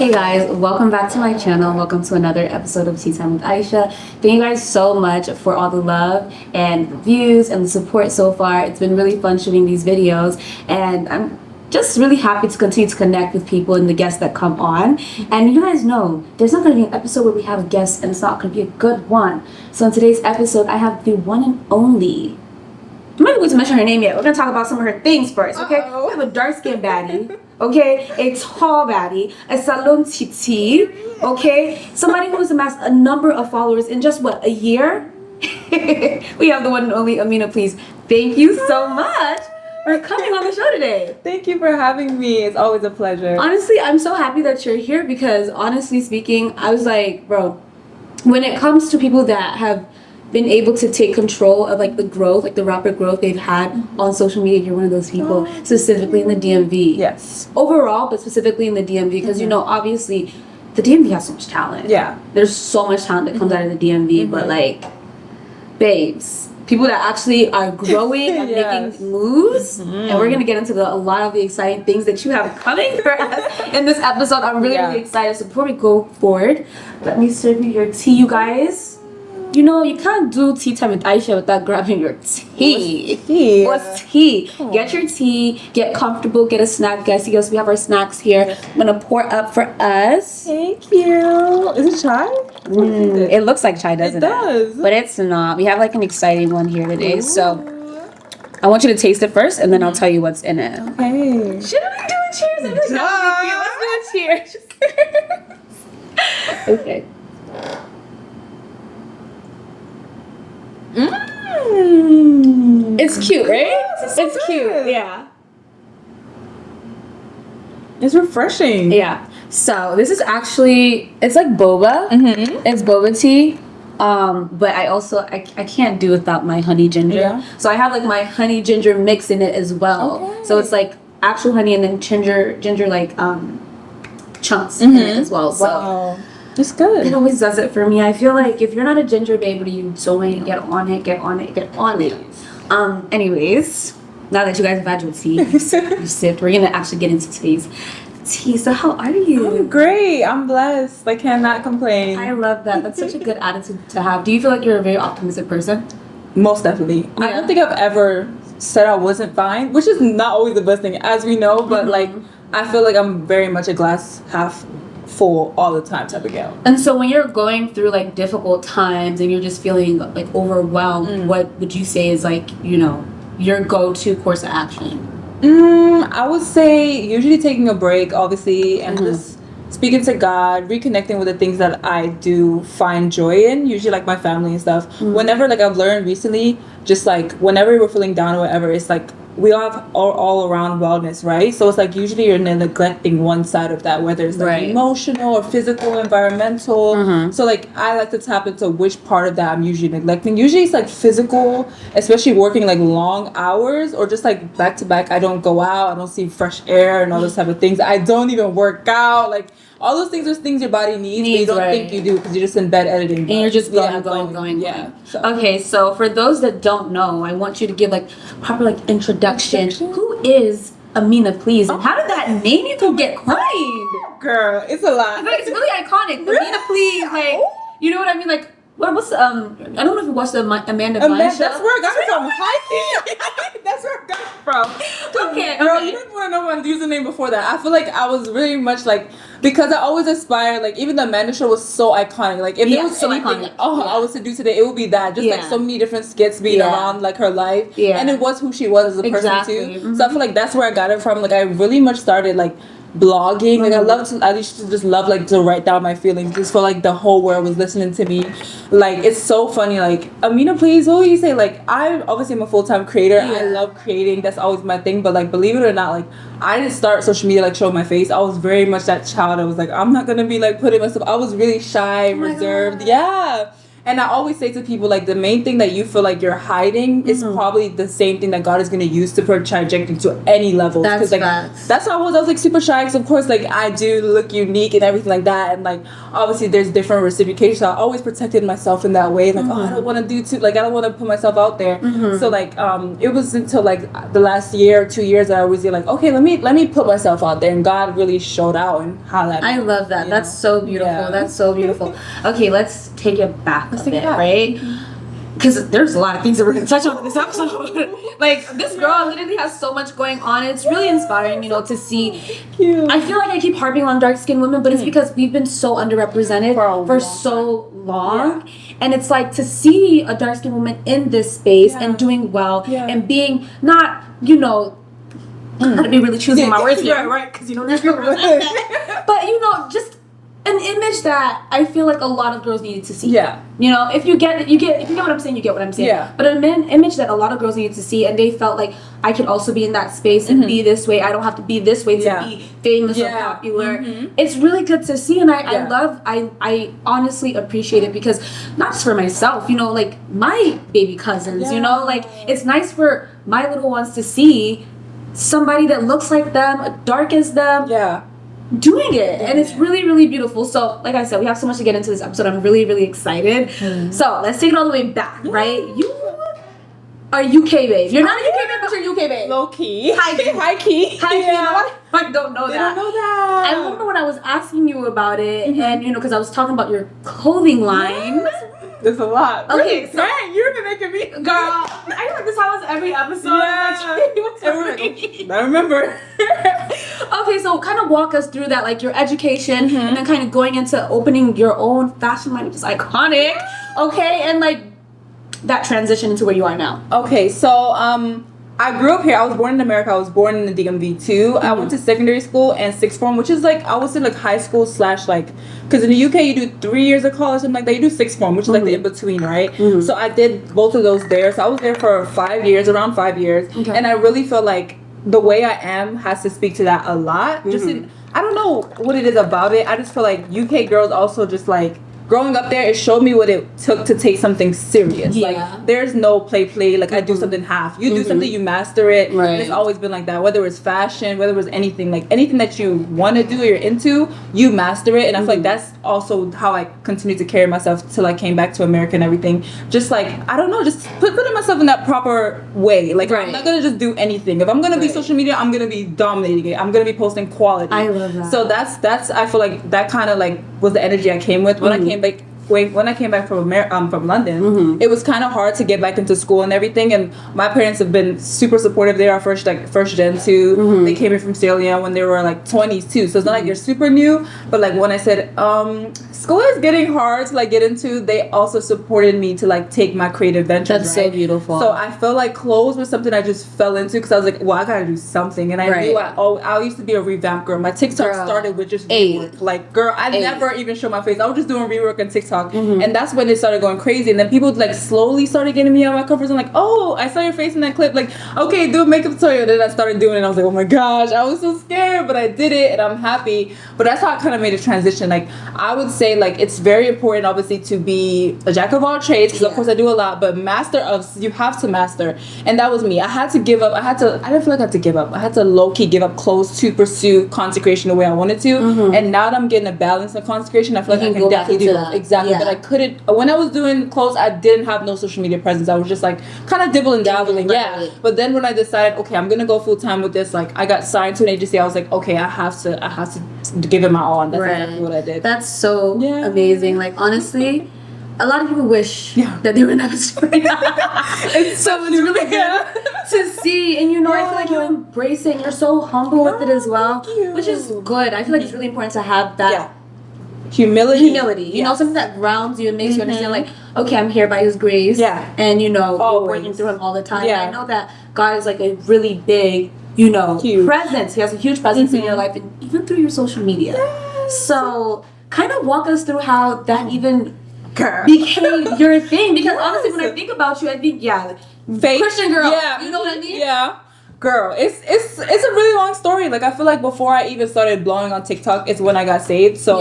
Hey guys, welcome back to my channel. Welcome to another episode of Tea Time with Aisha. Thank you guys so much for all the love and the views and the support so far. It's been really fun shooting these videos, and I'm just really happy to continue to connect with people and the guests that come on. And you guys know there's not going to be an episode where we have a guest and it's not going to be a good one. So in today's episode, I have the one and only, I'm not even going to mention her name yet. We're going to talk about some of her things first, okay? We have a dark-skinned baddie, okay? A tall baddie, a salon titi, okay? Somebody who has amassed a number of followers in just, what, a year? We have the one and only Amina, please. Thank you so much for coming on the show today. Thank you for having me. It's always a pleasure. Honestly, I'm so happy that you're here because, honestly speaking, I was like, bro, when it comes to people that have been able to take control of like the growth, like the rapid growth they've had on social media, you're one of those people, specifically in the DMV. Yes. Overall, but specifically in the DMV, because you know, obviously, the DMV has so much talent. Yeah. There's so much talent that comes out of the DMV, but like, babes, people that actually are growing and making moves, and we're gonna get into a lot of the exciting things that you have coming for us in this episode. I'm really excited. So before we go forward, let me serve you your tea, you guys. You know, you can't do tea time with Aisha without grabbing your tea. What's tea? Oh. Get your tea, get comfortable, get a snack. Guys, you guys, we have our snacks here. I'm gonna pour up for us. Thank you. Is it chai? It looks like chai, doesn't it? It does. But it's not. We have like an exciting one here today. Ooh. So I want you to taste it first, and then I'll tell you what's in it. Okay. Shouldn't we do a cheers? Let's do a cheers. Okay. It's cute, right? Yes, it's cute. Yeah. It's refreshing. Yeah. So this is actually, it's like boba. It's boba tea. But I can't do without my honey ginger. Yeah. So I have like my honey ginger mix in it as well. Okay. So it's like actual honey and then ginger like chunks in it as well. So wow. It's good. It always does it for me. I feel like if you're not a ginger babe, you don't get on it. Anyways, now that you guys have had your tea, you sipped, we're gonna actually get into today's tea. So how are you? I'm great. I'm blessed. I cannot complain. I love that. That's such a good attitude to have. Do you feel like you're a very optimistic person? Most definitely. Yeah. I don't think I've ever said I wasn't fine, which is not always the best thing, as we know, but like I feel like I'm very much a glass half full all the time type of gal. And so when you're going through like difficult times and you're just feeling like overwhelmed, what would you say is like, you know, your go-to course of action? I would say usually taking a break, obviously, and just speaking to God, reconnecting with the things that I do find joy in, usually like my family and stuff. Whenever, like I've learned recently, just like whenever we're feeling down or whatever, it's like we all have all around wellness, right? So it's like usually you're neglecting one side of that, whether it's like emotional or physical, environmental. So like I like to tap into which part of that I'm usually neglecting. Usually it's like physical, especially working like long hours or just like back to back. I don't go out, I don't see fresh air and all those type of things. I don't even work out. Like all those things are things your body needs but you don't think you do because you're just in bed editing. And you're just going. Yeah. So. Okay, so for those that don't know, I want you to give like proper like introduction. Who is Amina, please? And how did that name even get coined? Girl, it's a lot. It's really iconic. Amina, please. Like, you know what I mean? Like, what's I don't know if you watched the Amanda Bynes show. That's where I got it from. Hiking. That's where I got it from. Okay. Girl, you didn't want to know my username before that. I feel like I was really much like, because I always aspired, like even the Amanda show was so iconic. Like if there was so anything I was to do today, it would be that. Just like so many different skits being around like her life. Yeah. And it was who she was as a person too. So I feel like that's where I got it from. Like I really much started like blogging. Like I used to just love like to write down my feelings just for like the whole world was listening to me. Like it's so funny. Like Amina, please, what would you say? Like I obviously am a full-time creator. I love creating. That's always my thing. But like believe it or not, like I didn't start social media like showing my face. I was very much that child. I was like, I'm not gonna be like putting myself. I was really shy, reserved. God. Yeah. And I always say to people, like, the main thing that you feel like you're hiding is probably the same thing that God is going to use to project into any level. That's like facts. that's how I was like super shy, because of course, like, I do look unique and everything like that, and like obviously there's different reciprocation. So I always protected myself in that way, like, oh, I don't want to do too, like, I don't want to put myself out there. So like it was until like the last year or 2 years that I was like, okay, let me put myself out there, and God really showed out and how that. I love that. That's so beautiful. Yeah. That's so beautiful. Okay, let's take it back a take bit, it back. right? Because there's a lot of things that we're going to touch on in this episode. Like, this girl literally has so much going on. It's really inspiring, you know, to see. Cute. I feel like I keep harping on dark-skinned women, but it's because we've been so underrepresented for so long. And it's like to see a dark-skinned woman in this space and doing well and being not, you know, I'm going to be really choosing my words here, right? Because, you know, there's no but, you know, just an image that I feel like a lot of girls needed to see. Yeah. You know, if you get what I'm saying, you get what I'm saying. Yeah. But an image that a lot of girls needed to see, and they felt like I could also be in that space and be this way. I don't have to be this way to be famous or popular. It's really good to see, and I honestly appreciate it, because not just for myself, you know, like my baby cousins, you know, like it's nice for my little ones to see somebody that looks like them, dark as them, doing it, and it's really, really beautiful. So like I said, we have so much to get into this episode. I'm really, really excited. So let's take it all the way back, right? You are UK babe. You're not a UK babe, but you're UK babe. Low key. High key. High key. High key. Yeah. I don't know They that. don't know that. I remember when I was asking you about it, and you know, because I was talking about your clothing line. There's a lot. Okay, Really? so- Man, you're making me. Girl, I feel like this happens every episode. I remember. Okay, so kind of walk us through that, like your education, and then kind of going into opening your own fashion line, which is iconic. Okay, and like that transition into where you are now. Okay, so I grew up here. I was born in America. I was born in the DMV too. I went to secondary school and sixth form, which is like, I would say like high school slash like, because in the UK you do 3 years of college, something like that. You do sixth form, which is like the in between, right? So I did both of those there. So I was there for 5 years, around 5 years, and I really feel like the way I am has to speak to that a lot. Just in, I don't know what it is about it. I just feel like UK girls also just like, growing up there, it showed me what it took to take something serious. Yeah. Like, there's no play. Like, I do something half. You do something, you master it. Right. And it's always been like that. Whether it's fashion, whether it was anything. Like, anything that you want to do or you're into, you master it. And I feel like that's also how I continued to carry myself till I came back to America and everything. Just like, I don't know, just putting myself in that proper way. Like, I'm not going to just do anything. If I'm going to be social media, I'm going to be dominating it. I'm going to be posting quality. I love that. So that's I feel like that kind of like was the energy I came with when I came back. When I came back from London, it was kind of hard to get back into school and everything. And my parents have been super supportive. They are first gen too. They came in from Sierra Leone when they were like 20s too. So it's not like you're super new. But like when I said school is getting hard to like get into, they also supported me to like take my creative ventures. That's so beautiful. So I felt like clothes was something I just fell into, because I was like, well, I gotta do something. And I knew I used to be a revamp girl. My TikTok started with just rework. Like, girl, I never even showed my face. I was just doing rework on TikTok. And that's when it started going crazy. And then people like slowly started getting me out of my comfort zone. Like, oh, I saw your face in that clip. Like, okay, do a makeup tutorial. Then I started doing it. And I was like, oh my gosh, I was so scared, but I did it and I'm happy. But that's how I kind of made a transition. Like, I would say like it's very important, obviously, to be a jack of all trades, because of course I do a lot, but master of, you have to master. And that was me. I had to give up. I didn't feel like I had to give up. I had to low-key give up clothes to pursue consecration the way I wanted to. And now that I'm getting a balance of consecration, I feel like I can definitely do that. Exactly. But I couldn't, when I was doing clothes, I didn't have no social media presence. I was just like kind of dibbling dabbling. But then when I decided, okay, I'm gonna go full time with this, like I got signed to an agency, I was like, okay, I have to give it my all. And that's exactly what I did. That's so amazing. Like, honestly, a lot of people wish that they were in that story. So it's really good to see. And you know, I feel like you embrace it and you're so humble with it as well, which is good. I feel like it's really important to have that humility, you know, something that grounds you and makes you understand, like, okay, I'm here by his grace, and you know, you're working through him all the time. And I know that God is like a really big, you know, presence. He has a huge presence in your life, and even through your social media. So kind of walk us through how that even became your thing, because honestly, when I think about you, I think fake Christian girl, you know what I mean? Girl, it's a really long story. Like I feel like before I even started blowing on TikTok, it's when I got saved. So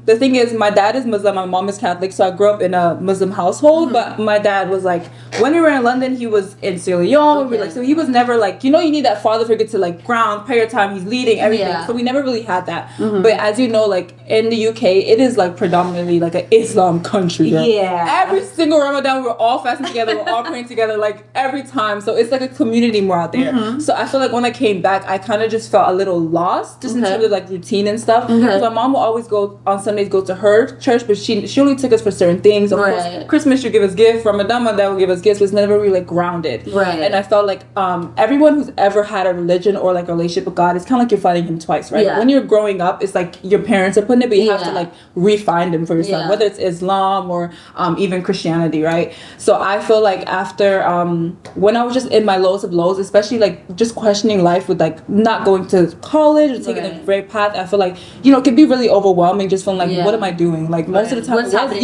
the thing is, my dad is Muslim, my mom is Catholic, so I grew up in a Muslim household. But my dad was like, when we were in London, he was in Sierra Leone. So he was never like, you need that father figure to like ground, prayer time, he's leading everything. So we never really had that. But as you know, like in the UK, it is like predominantly like an Islam country. Girl. Yeah. Every single Ramadan, we're all fasting together, we're all praying together, like every time. So it's like a community more out there. So I feel like when I came back, I kind of just felt a little lost, just in terms of like routine and stuff. Because my mom will always go on Sundays, go to her church, but she only took us for certain things. Of course, Christmas she'll give us gifts, Ramadan my dad will give us gifts, but it's never really like grounded. And I felt like everyone who's ever had a religion or like a relationship with God, it's kind of like you're finding him twice, right? When you're growing up, it's like your parents are putting it, but you have to like refine them for yourself, whether it's Islam or even Christianity, right? So I feel like after when I was just in my lowest of lows, especially like just questioning life with like not going to college or taking the right path, I feel like it can be really overwhelming, just feeling like what am I doing, like most of the time what's happening.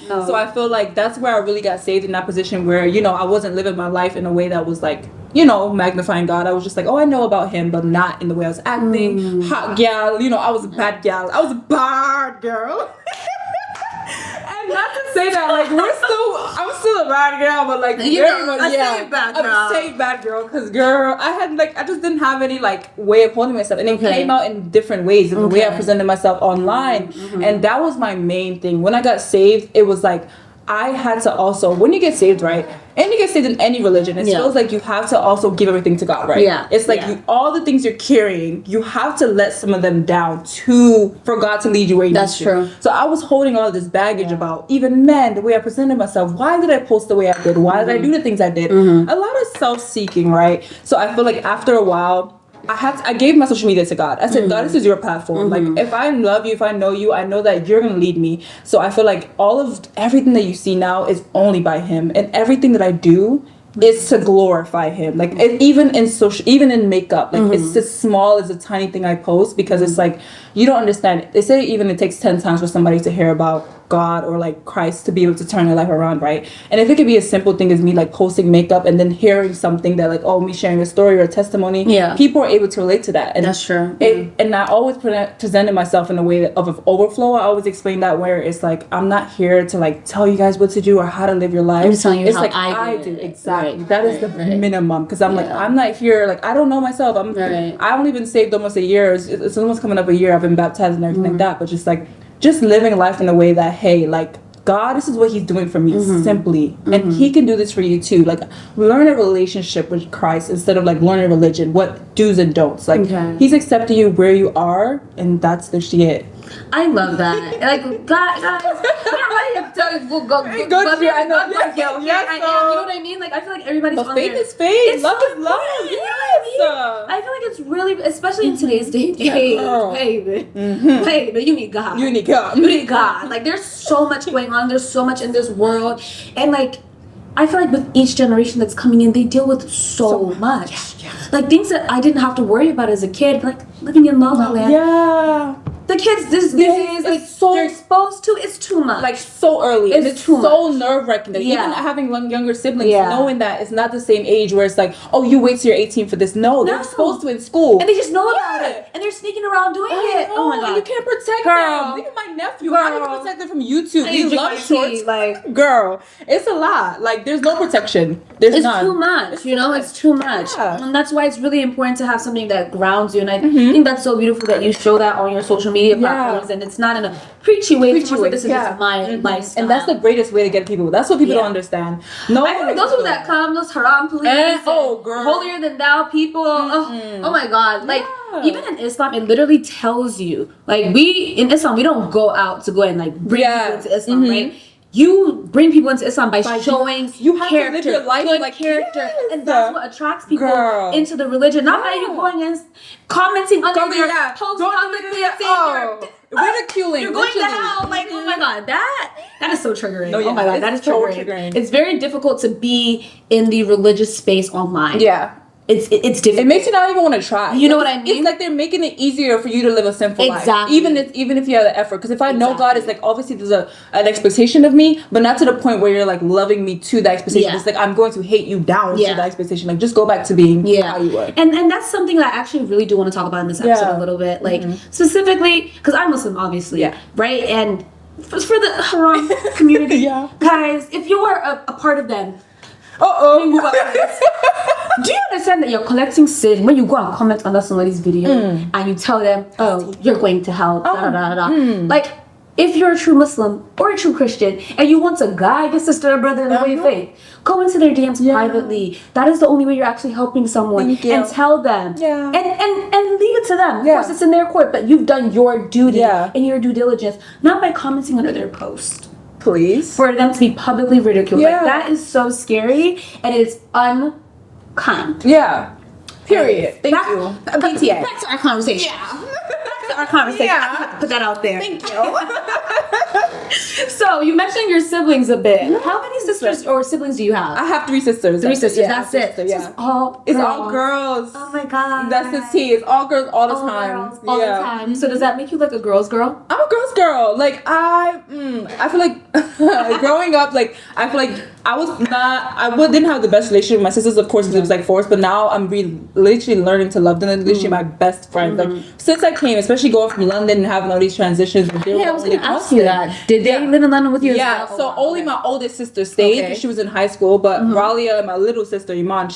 So I feel like that's where I really got saved, in that position where I wasn't living my life in a way that was like magnifying God. I was just like, oh, I know about him, but not in the way I was acting. Hot gal, I was a bad gal. I was a bad girl. And not to say that, like, I'm still a bad girl, but like, I'm saying bad girl, because girl, I just didn't have any like way of holding myself, and it came out in different ways, in the way I presented myself online, and that was my main thing. When I got saved, it was like, I had to also, when you get saved, right, and you get saved in any religion, it feels like you have to also give everything to God, right? It's like all the things you're carrying, you have to let some of them down for God to lead you where you need to. That's true. So I was holding all of this baggage about even men, the way I presented myself. Why did I post the way I did? Why did I do the things I did? A lot of self-seeking, right? So I feel like after a while, I gave my social media to God. I said, God, this is your platform. Like, if I love you, if I know you, I know that you're going to lead me. So I feel like everything that you see now is only by him. And everything that I do is to glorify him. Like, even in makeup, like, it's as small as a tiny thing I post, because it's like, you don't understand. They say even it takes 10 times for somebody to hear about God or like Christ to be able to turn their life around, right? And if it could be a simple thing as me like posting makeup and then hearing something that like, oh, me sharing a story or a testimony, people are able to relate to that. And that's true. And I always presented myself in a way of overflow. I always explain that, where it's like, I'm not here to like tell you guys what to do or how to live your life. I'm just telling you, it's how like I do. Exactly. That is the minimum, because I'm like, I'm not here, like, I don't know myself. I only been saved almost a year. It's almost coming up a year. I've been baptized and everything like that, but just living life in a way that, hey, like, God, this is what he's doing for me, simply. And he can do this for you too. Like, learn a relationship with Christ instead of like learning religion, what do's and don'ts. Like, he's accepting you where you are, and that's the shit. I love that. Like, guys, go through. I know. You know what I mean? Like, I feel like everybody's on faith is faith. Love is love. You know what I mean? I feel like it's really, especially in today's day, baby, you need God. You need God. Like, there's so much going on. There's so much in this world, and like, I feel like with each generation that's coming in, they deal with so much. Like, things that I didn't have to worry about as a kid, like living in La La Land. Yeah. The kids this days, like, so they're exposed to, it's too much. Like, so early. It's too so nerve-wracking. Even having younger siblings, knowing that it's not the same age where it's like, oh, you wait till you're 18 for this. No, they're exposed to it in school. And they just know about it. And they're sneaking around doing it. Oh my God. You can't protect them. Even my nephew, how do you protect them from YouTube? He loves shorts. Like, girl, it's a lot. Like, there's no protection. It's none. Too much. It's too much. And that's why it's really important to have something that grounds you. And I think that's so beautiful that you show that on your social media platforms, and it's not in a preachy way. This is just my style. And that's the greatest way to get people. That's what people don't understand. No, I feel like those people that come, those haram police, holier than thou people. Oh my God! Like, even in Islam, it literally tells you, like, in Islam, we don't go out to go and like bring people into Islam, right? You bring people into Islam by showing you have character, to live your life good like character, and that's what attracts people into the religion. Not by you going and commenting under their posts publicly and saying ridiculing. You're going to hell. Like, oh my God, that is so triggering. Oh my God, that is so triggering. It's very difficult to be in the religious space online. Yeah. it's difficult. It makes you not even want to try. You know what I mean? It's like they're making it easier for you to live a sinful life. Exactly. Even if you have the effort. Because if I know God is like, obviously there's an expectation of me, but not to the point where you're like loving me to the expectation. It's like I'm going to hate you down to the expectation. Like just go back to being how you were. And that's something that I actually really do want to talk about in this episode a little bit. Like specifically, because I'm Muslim, obviously. Yeah. Right? And for the haram community, guys, if you are a part of them, do you understand that you're collecting sin when you go and comment under somebody's video and you tell them, oh, you're going to hell, Like, if you're a true Muslim or a true Christian and you want to guide your sister or brother in the way of faith, go into their DMs privately. That is the only way you're actually helping someone. And tell them. And leave it to them. Of course, it's in their court, but you've done your duty and your due diligence, not by commenting under their post. Please. For them to be publicly ridiculed. Like, that is so scary and it is unkind. Yeah. Period. Thank you. PTA. Back to our conversation. Back to our conversation. I have to put that out there. Thank you. So, you mentioned your siblings a bit. How many sisters or siblings do you have? I have 3 sisters. 3 sisters. That's it. Sister, It's all girls. Oh my god. That's the tea. It's all girls all the time. All the time. So does that make you like a girl's girl? I'm a girl's girl. Like I feel like growing up, like I feel like didn't have the best relationship with my sisters. Of course, it was like forced, but now I'm literally learning to love them. And literally my best friends. Like since I came, especially going from London and having all these transitions. I was gonna ask you that. Did they live in London with you? Yeah. So only my oldest sister stayed because she was in high school, but Ralia and my little sister Iman,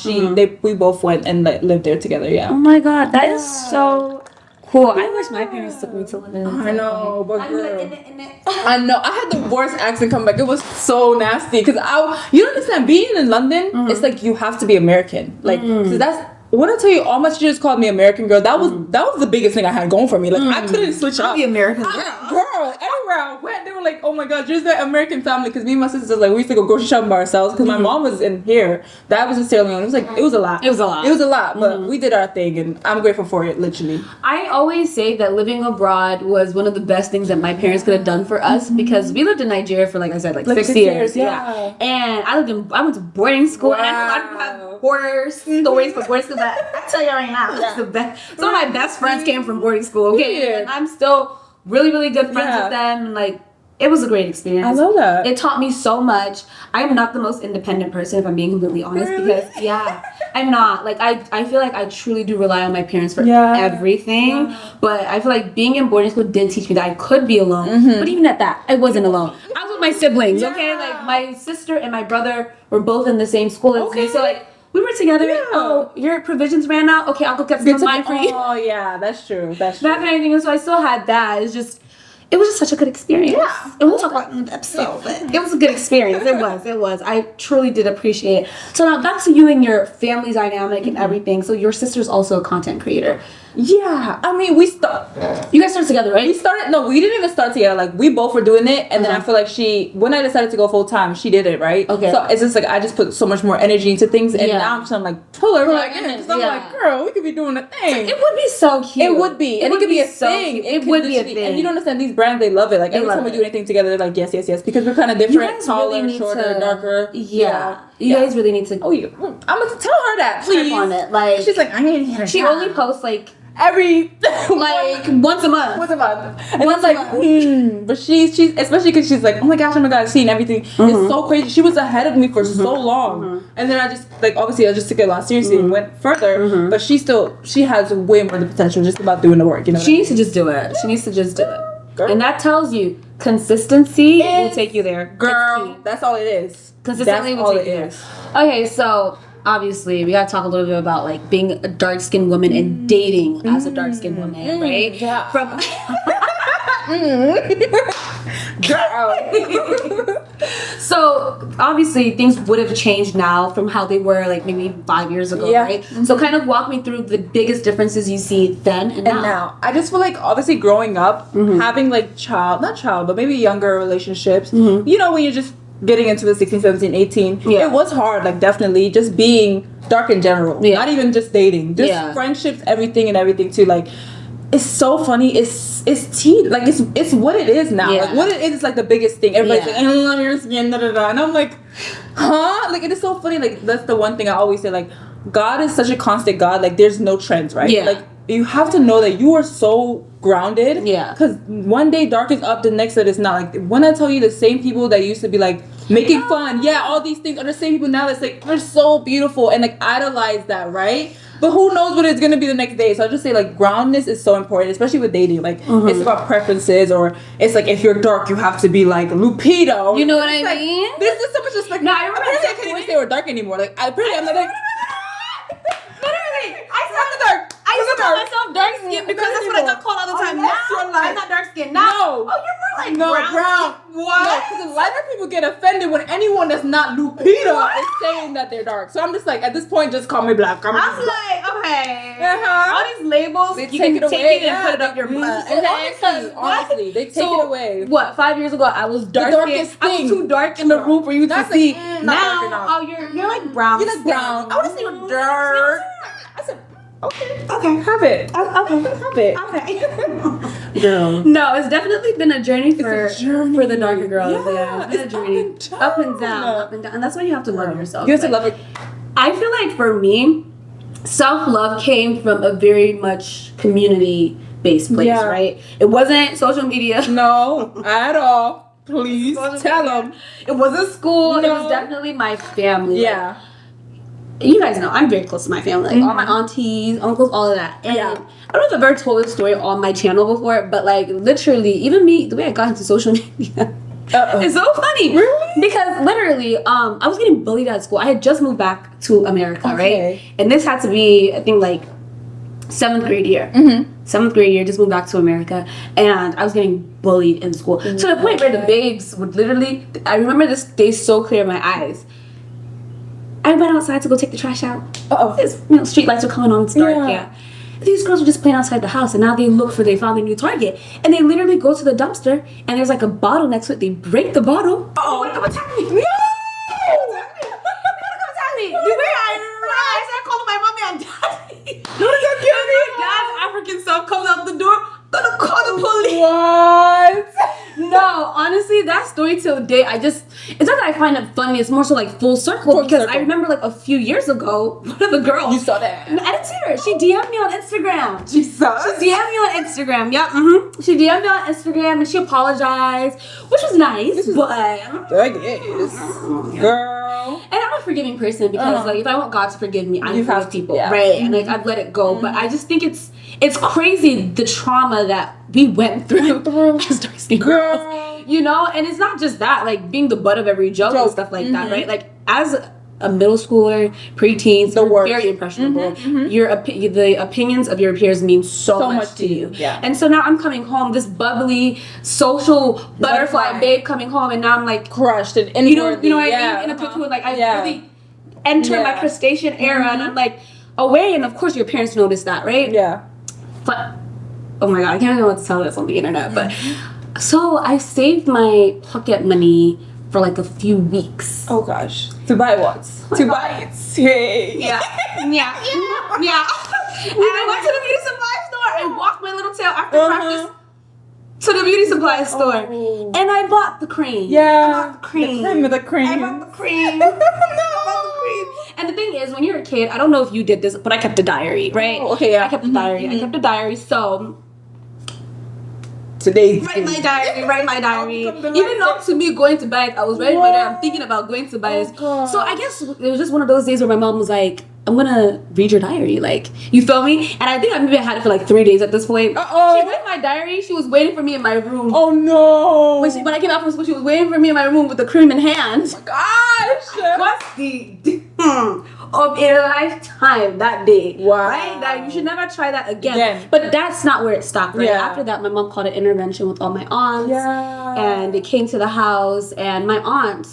we both went and lived there together. Yeah. Oh my god, that is so cool. I wish my parents took me to London. I know, but girl. I know. I had the worst accent come back. It was so nasty because you don't understand. Being in London, it's like you have to be American. Like, cause that's. When I tell you, all my teachers called me American girl. That was the biggest thing I had going for me. Like I couldn't switch up. The American girl. Everywhere I went, they were like, "Oh my God, you're the American family." Because me and my sisters, like, we used to go grocery shopping by ourselves. Because my mom was in here. That was in Sierra Leone. It was like it was a lot. It was a lot, but we did our thing, and I'm grateful for it. Literally, I always say that living abroad was one of the best things that my parents could have done for us because we lived in Nigeria for, like I said, like 6 years. Yeah, and I went to boarding school, and I had horror stories for boarding school. But I tell you right now, it's the best. Some of my best friends came from boarding school. Okay, and I'm still really, really good friends with them. And like, it was a great experience. I love that. It taught me so much. I'm not the most independent person, if I'm being completely honest, because I'm not. Like, I feel like I truly do rely on my parents for everything. But I feel like being in boarding school didn't teach me that I could be alone. But even at that, I wasn't alone. I was with my siblings. Okay, like my sister and my brother were both in the same school as me. So like, we were together. Yeah. Oh, your provisions ran out. Okay, I'll go get some of mine for you. Oh yeah, that's true. That's true. That kind of thing. And so I still had that. It was just such a good experience. Yeah. And we'll talk about it in the episode. But it was a good experience. It was. I truly did appreciate it. So now back to you and your family dynamic and everything. So your sister's also a content creator. Yeah, I mean, you guys started together, right? We didn't even start together. Like, we both were doing it, and then I feel like when I decided to go full time, she did it, right? Okay. So it's just like I just put so much more energy into things, and now I'm just like, pull her right in. So I'm like, girl, we could be doing a thing. It would be so cute. It would be, and it could be a thing. It would be a thing. And you don't understand, these brands, they love it. Like every time we do anything together, they're like, yes, because we're kind of different, taller, shorter, darker. Yeah. You guys really need to. Oh yeah, I'm gonna tell her that. Please. On it. Like, she's like, I need to get her. She only posts like every like once a month. And I'm like, but she's especially because she's like, oh my gosh, I've seen everything. It's so crazy. She was ahead of me for so long, and then I just obviously I just took it a lot seriously and went further. But she has way more the potential just about doing the work. You know, she needs to just do it. She needs to just do it, girl. And that tells you consistency will take you there, girl. That's all it is. Consistently will take you there. Okay, so. Obviously, we gotta talk a little bit about like being a dark-skinned woman and dating as a dark-skinned woman, right? Yeah. So obviously, things would have changed now from how they were like maybe 5 years ago, right? So kind of walk me through the biggest differences you see then and now. I just feel like obviously growing up, having like but maybe younger relationships. You know, when you're just getting into the 16, 17, 18, it was hard, like definitely just being dark in general, not even just dating, just friendships, everything too. Like, it's so funny, it's tea, like it's what it is now. Like what it is like the biggest thing. Everybody's like, I love your skin, and I'm like, huh? Like, it is so funny. Like, that's the one thing I always say, like, God is such a constant God. Like, there's no trends, right? Yeah. Like, you have to know that you are so grounded. Yeah. Because one day dark is up, the next day it's not. Like, when I tell you the same people that used to be like making fun, all these things are the same people now that's like, they're so beautiful and like idolize that, right? But who knows what it's gonna be the next day? So I just say like groundedness is so important, especially with dating. Like it's about preferences, or it's like if you're dark, you have to be like Lupito. You know what I like, mean? There's just so much respect. No, I remember I can't even say we're dark anymore. Like I'm like. Literally, I Look used to at call her. myself dark skinned because that's what I got called all the time. Unless Now you're like- I'm not dark skinned. Now, No. oh, you're more like No, brown. What? No, because lighter people get offended when anyone that's not Lupita is saying that they're dark. So I'm just like, at this point, just call me black. I was like, okay. Uh-huh. All these labels, They you take can it take away, it and yeah. put it up your butt. Exactly. Honestly, they take it away. What? 5 years ago, I was dark. darkest I was thing. too dark in the room for you to That's see. like, not dark enough. Now, oh, you're like brown. You're like brown. I want to see you're dark. I said, okay. Okay. Have it. Okay. Have it. Okay. Girl. No, it's definitely been a journey for It's a journey. for the darker girls. Yeah, Yeah, it's been a it's journey. up and down. Up and down, and that's why you have to love yourself. You have to Like, love it. I feel like for me, self-love came from a very much community-based place, Yeah. right? It wasn't social media. No, at all. Please tell them. It wasn't school. It No. was definitely my family. Yeah. You guys know I'm very close to my family. Like all my aunties, uncles, all of that. And Yeah. I don't know if I've ever told this story on my channel before, but like literally, even me, the way I got into social media. It's so funny. Really? Because literally, I was getting bullied at school. I had just moved back to America, Okay. right? And this had to be, I think, like 7th grade year. Mm-hmm. 7th grade year, just moved back to America. And I was getting bullied in school. To the point where the babes would literally, I remember this day so clear in my eyes. I went outside to go take the trash out. Uh-oh. This, street lights are coming on, it's dark, yeah. These girls were just playing outside the house, and now they look for, they found their new target. And they literally go to the dumpster, and there's like a bottle next to it. They break the bottle. Oh, what come attack me? No! Come attack me. The way I started calling my mommy and daddy. What is that And my dad's African self comes out the door, gonna call the police. What? No, honestly, that story till date, it's not that I find it funny, it's more so like full circle. Full Because circle. I remember like a few years ago, one of the girls. You saw that? I didn't see her. She DM'd me on Instagram. She saw She DM'd me on Instagram. Yep. She DM'd me on Instagram and she apologized, which was nice. But I guess. Girl. and I'm a forgiving person because like if I want God to forgive me, I You forgive have to, people, yeah. right? And like I've let it go. But I just think it's crazy the trauma that we went through as dark-skinned girls. Girl. You know, and it's not just that, like being the butt of every joke and stuff like that, right? Like as a middle schooler, preteens, you're worst. very impressionable. The opinions of your peers mean so much to you. Yeah. And so now I'm coming home, this bubbly, social butterfly babe coming home, and now I'm like, Crushed and you know what I yeah. mean? In a cocoon, like I Yeah. really entered my crustacean era, and I'm like away, and of course your parents notice that, right? Yeah. But oh my god, I can't even know what to tell this on the internet. But so I saved my pocket money for like a few weeks. Oh gosh. To buy what? To buy it. Hey. Yeah. And I went to the beauty supply store. I walked my little tail after practice to the beauty supply store, and I bought the cream. Yeah. I bought the cream. The cream. I bought the cream. No. I bought the cream. And the thing is, when you're a kid, I don't know if you did this, but I kept a diary, right? Oh, okay, yeah. I kept a diary. I kept a diary. So Today. write my diary. I'll become the Even though to me going to bed, I was writing my diary. I'm thinking about going to bed. God. So I guess it was just one of those days where my mom was like, I'm gonna read your diary. Like, you feel me? And I think I maybe had it for like 3 days at this point. Uh-oh. She read my diary. She was waiting for me in my room. Oh no. When I came out from school, she was waiting for me in my room with the cream in hand. Gosh. What's the of a lifetime that day? Wow. Right? That you should never try that again. But that's not where it stopped. Right? Yeah. After that, my mom called an intervention with all my aunts. Yeah. And they came to the house, and my aunt,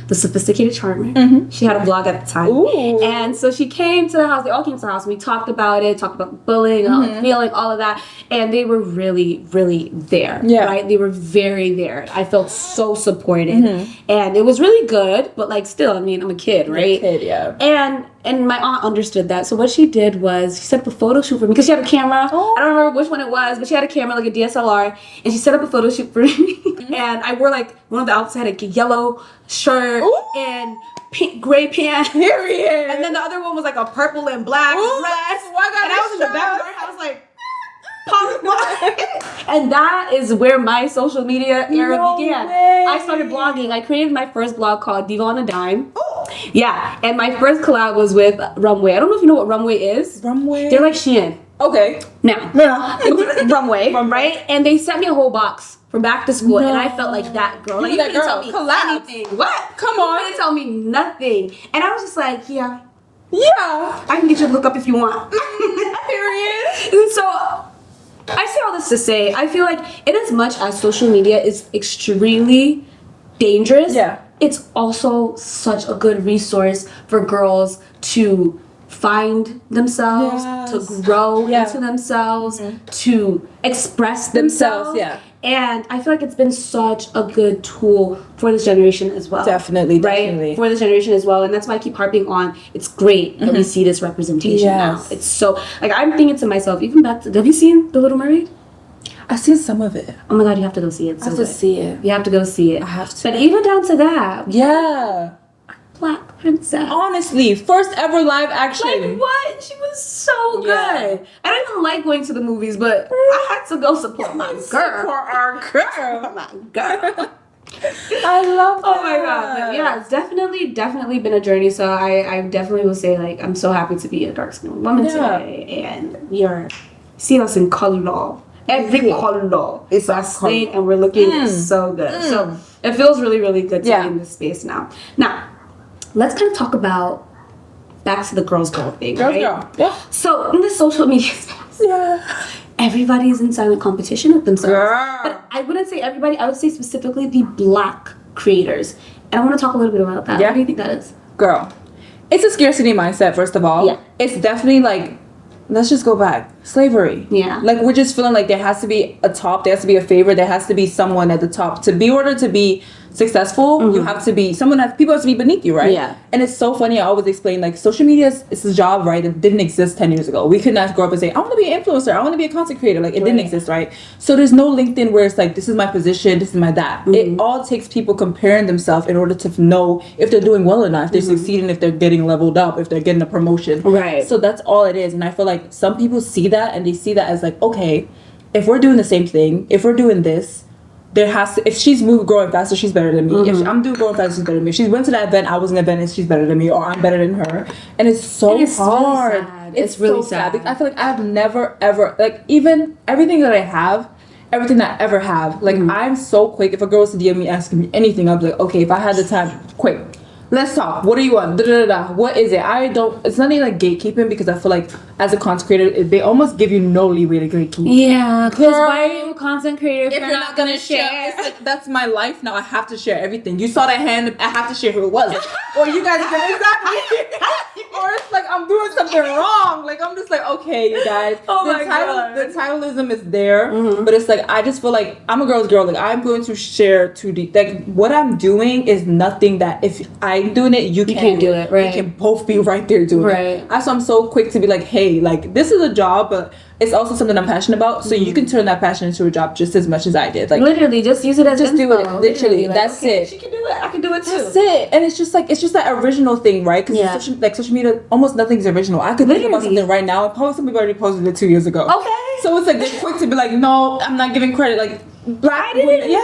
the sophisticated charmer, she had a blog at the time. Ooh. And so she came to the house, they all came to the house, and we talked about it, talked about bullying, and feeling, all of that. And they were really, really there. Yeah. Right? They were very there. I felt so supported. And it was really good, but like still, I mean, I'm a kid, right? Kid, yeah. And And my aunt understood that. So what she did was she set up a photo shoot for me because she had a camera. Oh. I don't remember which one it was, but she had a camera, like a DSLR, and she set up a photo shoot for me. And I wore like one of the outfits had a yellow shirt and pink, gray pants. Period. And then the other one was like a purple and black dress. And I was in the back of her house like, and that is where my social media era began. Way. I started blogging. I created my first blog called Diva on a Dime. Yeah, and my first collab was with Runway. I don't know if you know what Runway is. Runway? They're like Shein. Okay. Now, Runway, right? And they sent me a whole box for back to school, and I felt like that girl. Like, you that couldn't girl. tell me Collab. anything. What? Come You on. couldn't tell me nothing. And I was just like, yeah, Yeah. I can get you to look up if you want. Period. And so I say all this to say, I feel like in as much as social media is extremely dangerous, it's also such a good resource for girls to find themselves, to grow into themselves, to express themselves. And I feel like it's been such a good tool for this generation as well. Definitely. For this generation as well. And that's why I keep harping on it's great that we see this representation now. It's so, like, I'm thinking to myself, even back to, have you seen The Little Mermaid? I've seen some of it. Oh my God, you have to go see it. I have to see it. You have to go see it. I have to. But even down to that, Yeah. Black Princess. Honestly, first ever live action. Like, what? She was so good. I don't even like going to the movies, but I had to go support my girl. Support our girl. My girl. I love that. Oh my God. But yeah, it's definitely been a journey. So I definitely will say, like, I'm so happy to be a dark-skinned woman today. And we are seeing us in color. Every color is bustling, and we're looking so good. So it feels really, really good to be in this space now. Now, let's kind of talk about back to the girls girl thing, right? Girl. Yeah. So in the social media space, everybody's in silent competition with themselves. But I wouldn't say everybody. I would say specifically the Black creators. And I want to talk a little bit about that. What do you think that is? Girl, it's a scarcity mindset, first of all. Yeah. It's definitely like, let's just go back. Slavery. Yeah. Like, we're just feeling like there has to be a top, there has to be a favorite, there has to be someone at the top. To be order to be successful, you have to be, people have to be beneath you, right? Yeah. And it's so funny, I always explain, like, social media is a job, right? It didn't exist 10 years ago. We could not grow up and say, I want to be an influencer, I want to be a content creator. Like, it didn't exist, right? So there's no LinkedIn where it's like, this is my position, this is my that. It all takes people comparing themselves in order to know if they're doing well or not, if they're succeeding, if they're getting leveled up, if they're getting a promotion. Right. So that's all it is. And I feel like some people see that, and they see that as like, okay, if we're doing the same thing, if we're doing this, there has to, if she's growing faster, she's better than me. If I'm growing faster, she's better than me. If she went to that event, I was in an event, and she's better than me, or I'm better than her. And it's so hard. Really sad. It's really so sad. I feel like I've never ever, like, even everything that I have, everything that I ever have, like, I'm so quick. If a girl was to DM me asking me anything, I'd be like, okay, if I had the time, quick, let's talk. What do you want? What is it? It's not even like gatekeeping, because I feel like as a content creator, they almost give you no leeway to gatekeep. Yeah, because why are you a content creator if you're not gonna share? It's like, that's my life now. I have to share everything. You saw that hand, I have to share who it was. Or you guys are exactly. Or it's like I'm doing something wrong. Like, I'm just like, okay, you guys. The titleism is there, but it's like, I just feel like I'm a girl's girl. Like, I'm going to share too deep. Like, what I'm doing is nothing that if I'm doing it, you can't do it. Right. We can both be right there doing it. So I'm so quick to be like, hey, like, this is a job, but it's also something I'm passionate about. So you can turn that passion into a job just as much as I did. Like, literally, just use it as do it. Literally, like, that's it. She can do it. I can do it too. That's it. And it's just that original thing, right? Because social media, almost nothing's original. I could think about something right now, and probably somebody already posted it 2 years ago. Okay. So it's like they're quick to be like, no, I'm not giving credit. Like, Black women,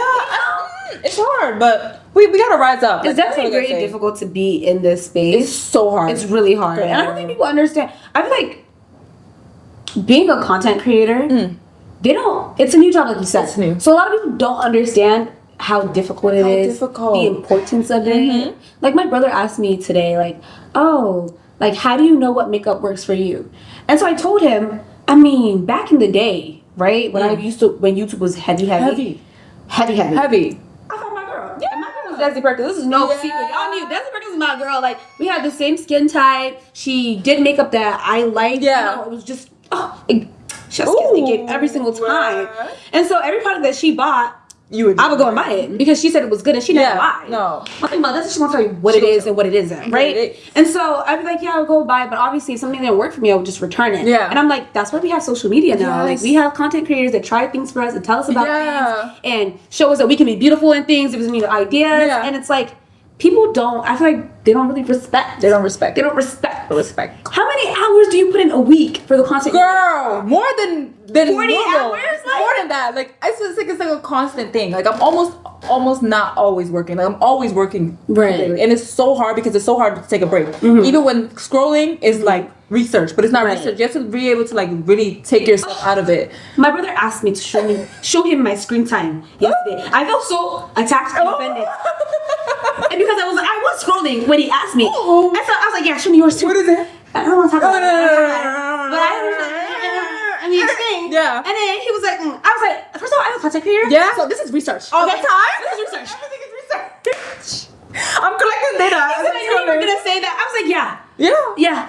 it's hard, but we gotta rise up. It's definitely very difficult to be in this space. It's so hard. It's really hard. And I don't think people understand. I feel like being a content creator, it's a new job, like you said. It's new. So a lot of people don't understand how difficult it is, the importance of it. Like, my brother asked me today, like, oh, like, how do you know what makeup works for you? And so I told him, I mean, back in the day, right, when when YouTube was heavy. I found my girl. Yeah. And my girl was Desi Perkins. This is no secret. Y'all knew Desi Perkins is my girl. Like, we had the same skin type. She did makeup that I liked. Yeah. You know, it was just, she gave every single time. And so every product that she bought, you would. I would go and buy it because she said it was good and she never lied. No. One thing about this, she won't tell you what it is and what it isn't, right? And so I'd be like, yeah, I'll go buy it, but obviously if something didn't work for me, I would just return it. Yeah. And I'm like, that's why we have social media now. Like we have content creators that try things for us and tell us about things and show us that we can be beautiful in things if we need ideas. Yeah. And it's like, people don't, I feel like they don't really respect. They don't respect. They don't respect. How many hours do you put in a week for the content? Girl, more than 40 normal. hours? Like, more than that. Like, it's like a constant thing. Like, I'm almost not always working. Like, I'm always working. Right. And it's so hard because it's so hard to take a break. Even when scrolling is like research, but it's not research. You have to be able to like really take yourself out of it. My brother asked me to show him my screen time yesterday. I felt so attacked and offended. And because I was scrolling when he asked me. I was like, yeah, show me yours too. What is it? I don't want to talk about it. But I mean, thing. Yeah. And then he was like, I was like, first of all, I'm a content creator. Yeah. So this is research. All the time? This is research. Everything is research. I'm collecting data. He said, I knew you were going to say that. I was like, yeah. Yeah.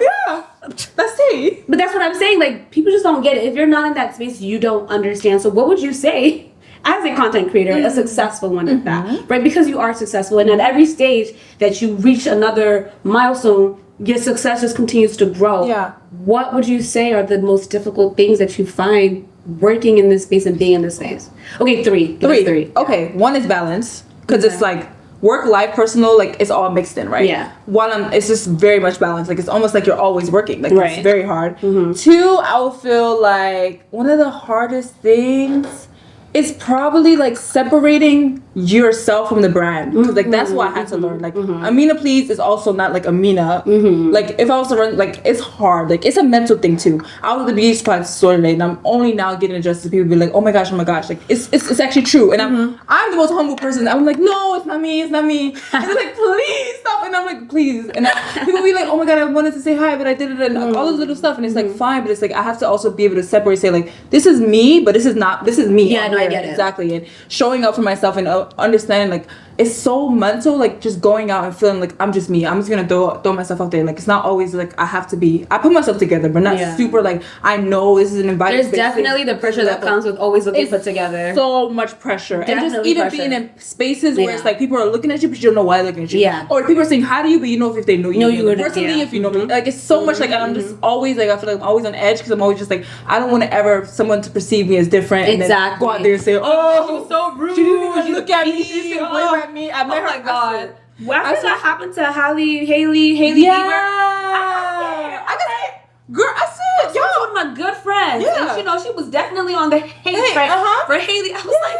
That's it. But that's what I'm saying. Like, people just don't get it. If you're not in that space, you don't understand. So what would you say as a content creator, a successful one at that, right? Because you are successful, and at every stage that you reach another milestone, your success just continues to grow. Yeah. What would you say are the most difficult things that you find working in this space and being in this space? Okay, three. Okay, one is balance, because it's like work, life, personal, like it's all mixed in, right? Yeah. It's just very much balanced. Like it's almost like you're always working. Like it's very hard. Two, I would feel like one of the hardest things is probably like separating yourself from the brand. Like that's what I had to learn. Like Amina Please is also not like Amina. Like if I was to run, like it's hard. Like it's a mental thing too. I was at the beauty supply store today and I'm only now getting adjusted. People be like, oh my gosh. Like it's actually true. And I'm the most humble person. I'm like, no, it's not me. And they're like, please stop. And I'm like, please. And people be like, oh my god, I wanted to say hi, but I did it and all this little stuff. And it's like fine, but it's like I have to also be able to separate, say like, this is me, but this is me. Yeah, no, I get it. Exactly. And showing up for myself and understanding like it's so mental, like just going out and feeling like I'm just me. I'm just gonna throw myself out there. Like it's not always like I put myself together, but not super like I know this is an invited There's space. definitely the pressure that comes with always looking put together. So much pressure. Definitely and just even pressure. being in spaces where it's like people are looking at you but you don't know why they're looking at you. Yeah. Or people are saying hi to you but you know if they know you. Personally, if you know me. Like it's so much like I'm just always like I feel like I'm always on edge because I'm always just like I don't want to ever someone to perceive me as different and then go out there and say, oh, she was so rude. She didn't even look at me. She didn't even wave at me. I met her. God. Well, I think that happened to Haley Bieber. I said, she was one of my good friends. Yeah. And she was definitely on the hate train for Haley. I was like,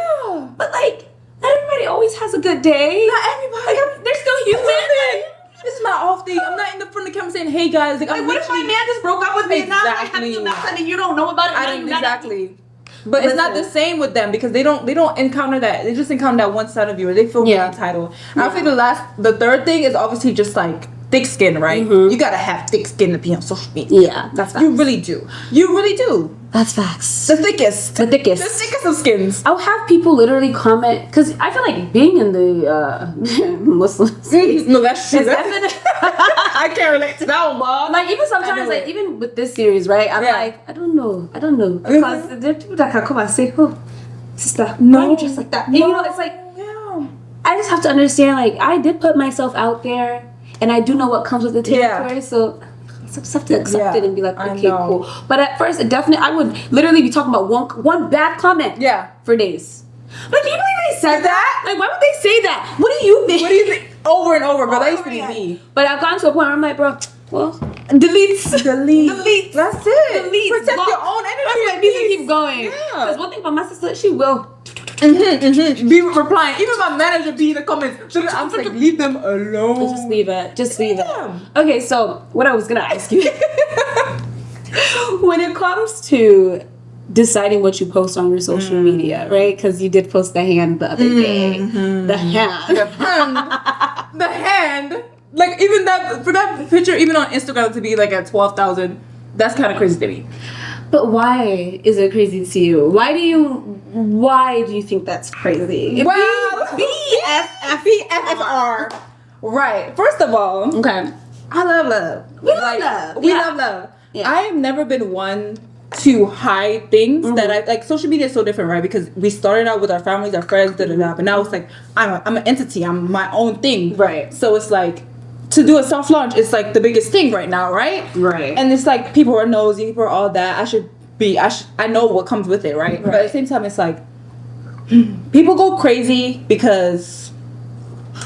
but like, not everybody always has a good day. Not everybody. Like, they're still human. This is my off day. I'm not in the front of the camera saying, hey guys. Like what if my man just broke up with me and now I'm having you mad and you don't know about it? Exactly. But it's not the same with them because they don't encounter that. They just encounter that one side of you, or they feel really entitled. I think the third thing is obviously just like thick skin, right? You gotta have thick skin to be on social media. Yeah, that's facts. You really do. That's facts. The thickest of skins. I'll have people literally comment because I feel like being in the Muslim space. No, that's true. I can't relate to that one, Mom. Like even sometimes, like even with this series, right? I'm like, I don't know, because there are people that can come and say, "Oh, sister, why are you dressed like that?" And you know, it's like, I just have to understand. Like I did put myself out there, and I do know what comes with the territory, so. I just have to accept it and be like, okay, cool. But at first, I would literally be talking about one bad comment for days. Like, can you believe they said that? Like, why would they say that? What do you think? Over and over, bro. That used to be me. But I've gotten to a point where I'm like, bro, well, delete. That's it. Delete. Protect your own energy. That's why these keep going. Because one thing about my sister, she will. Be replying. Even my manager be in the comments. I'm like, leave them alone. Just leave it. Okay, so what I was gonna ask you, when it comes to deciding what you post on your social media, right? Because you did post the hand the other day. The hand. Like even that for that picture, even on Instagram to be like at 12,000. That's kind of crazy to me. But why is it crazy to you? Why do you think that's crazy? Well, BFFR. Right. First of all, okay. I love love. We love love. We love love. Yeah. I have never been one to hide things that I like. Social media is so different, right? Because we started out with our families, our friends, but now it's like I'm an entity. I'm my own thing, right? So it's like to do a soft launch is like the biggest thing right now, right? Right. And it's like people are nosy, people are all that. I know what comes with it, right? But at the same time, it's like people go crazy because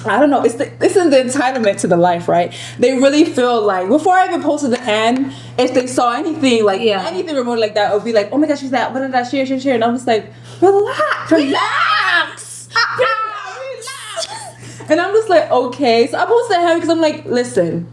I don't know. It's the entitlement to the life, right? They really feel like before I even posted the hand, if they saw anything like anything remote like that, it would be like, oh my gosh, she's that. What did I share? And I'm just like, relax. And I'm just like, okay. So I posted the hand because I'm like, listen,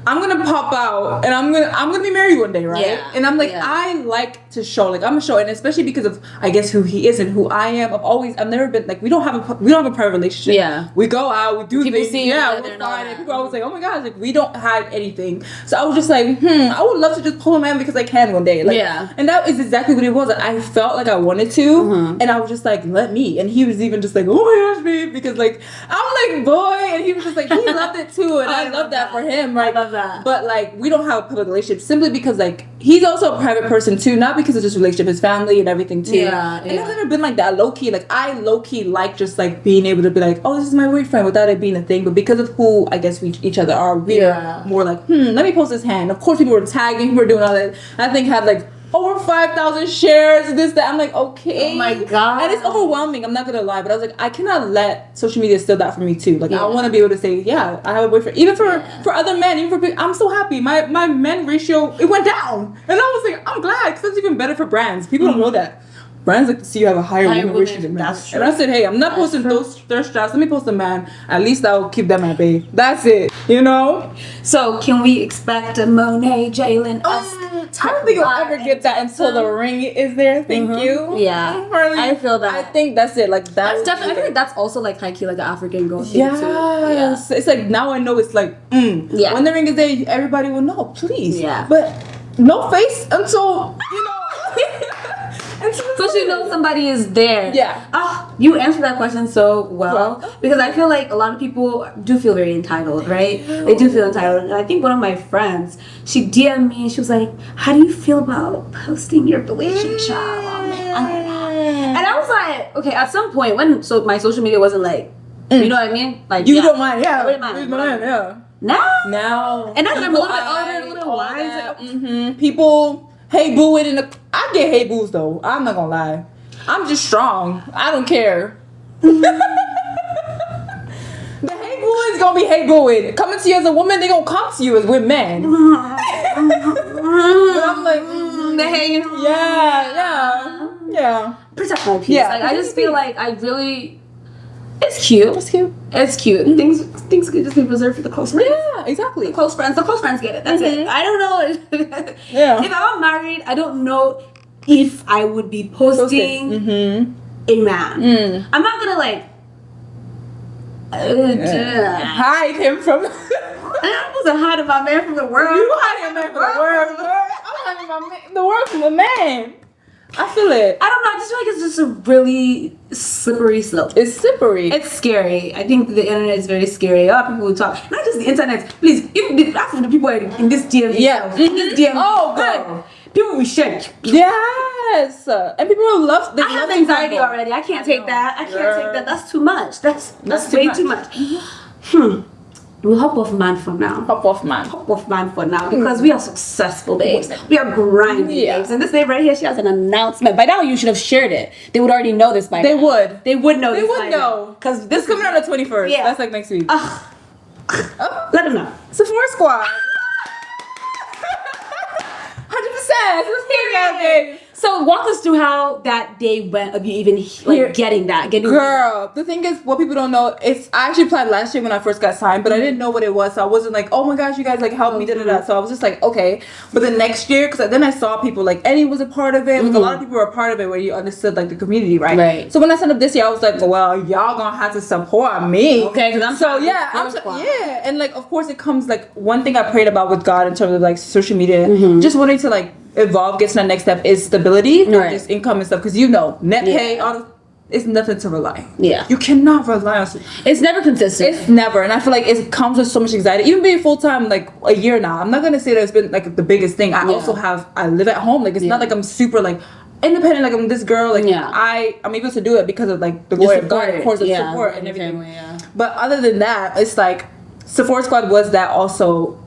I'm gonna pop out and I'm gonna be married one day, right? Yeah. And I'm like, I like to show, like I'm a show, and especially because of I guess who he is and who I am. I've never been like we don't have a private relationship. Yeah. We go out, we do people things. See yeah, we're fine. And people always like, oh my gosh, like we don't hide anything. So I was just like, I would love to just pull a man because I can one day. Like, and that is exactly what it was. I felt like I wanted to, and I was just like, let me. And he was even just like, oh my gosh, babe, because like I'm like boy, and he was just like he loved it too, and I love that for him, right? I love that. But like we don't have a public relationship simply because like he's also a private person too, not because of this relationship, his family and everything too. And I've never been like that low key. Like I low key like just like being able to be like, oh, this is my boyfriend without it being a thing. But because of who I guess we each other are, we're more like, let me post his hand. Of course, people were tagging, people were doing all that. I think had like over 5,000 shares, this, that. I'm like, okay. Oh my God. And it's overwhelming, I'm not gonna lie. But I was like, I cannot let social media steal that from me too. Like I want to be able to say, yeah, I have a boyfriend. Even for other men, even for people, I'm so happy. My men ratio, it went down. And I was like, I'm glad, because that's even better for brands. People don't know that. Brands like to see you have a higher women ratio than men. And I said, hey, I'm not posting those thirst traps. Let me post a man. At least I'll keep them at bay. That's it. You know? So can we expect a Monet, Jalen? I don't think you'll ever get that until the ring is there. Thank you. Yeah. I feel that. I think that's it. Like that's definitely. I feel like that's also like high key, like an African girl thing too. Yes. It's like now I know. It's like when the ring is there, everybody will know. Please. Yeah. But no face until you know. So you know somebody is there. Yeah. Oh, you answered that question so well because I feel like a lot of people do feel very entitled, right? They do feel entitled. And I think one of my friends, she DM'd me and she was like, how do you feel about posting your relationship on me? And I was like, okay, at some point when my social media wasn't like, you know what I mean? Like you don't mind, I wouldn't mind. Yeah. Now. And now that I'm a little bit older, a little wiser. People hey boo it in the I get hey boos though. I'm not gonna lie. I'm just strong. I don't care. The hey boo is gonna be hey boo it. Coming to you as a woman, they gonna come to you as with men. But I'm like, the hey. Yeah. Protect my peace. Yeah. Like I just feel like I really. It's cute. It's cute. Things could just be reserved for the close friends. Yeah, exactly. The close friends get it. That's it. I don't know. If I'm married, I don't know if I would be posting a man. I'm not gonna like hide him from. I wasn't hiding my man from the world. You hiding my man from the world. I'm hiding the world from the man. I feel it. I don't know. I just feel like it's just a really slippery slope. It's slippery. It's scary. I think the internet is very scary. A lot of people who talk, not just the internet. Please, even after the people in this DM. Yeah. In this DM. Oh, good. People will share. Yes. And people will love. I have anxiety already. I can't take that. I can't take that. That's too much. That's way too much. We'll hop off man for now. Hop off man for now because we are successful babes. We are grinding babes. And this babe right here, she has an announcement. By now you should have shared it. They would already know this by now. They would know. They would know. Because this coming out on the 21st. Yeah. That's like next week. Let them know. Sephora Squad. 100%. Let's hear that, babe. So walk us through how that day went of you even getting Girl, the thing is, what people don't know is I actually applied last year when I first got signed, but I didn't know what it was, so I wasn't like, oh my gosh, you guys like help me, So I was just like, okay. But the next year, because then I saw people like Eddie was a part of it, like a lot of people were a part of it where you understood like the community, right? So when I signed up this year, I was like, well, y'all gonna have to support me, okay? Because and like of course it comes like one thing I prayed about with God in terms of like social media, just wanting to like evolve, get to the next step is stability, not just income and stuff. Because net pay, all it's nothing to rely. Yeah. You cannot rely on. It's never consistent. It's never, and I feel like it comes with so much anxiety. Even being full time, like a year now, I'm not gonna say that it's been like the biggest thing. I live at home. Like it's not like I'm super like independent. Like I'm this girl. Like I'm able to do it because of like the glory of God, of course, of support and everything. Family, But other than that, it's like Support Squad was that also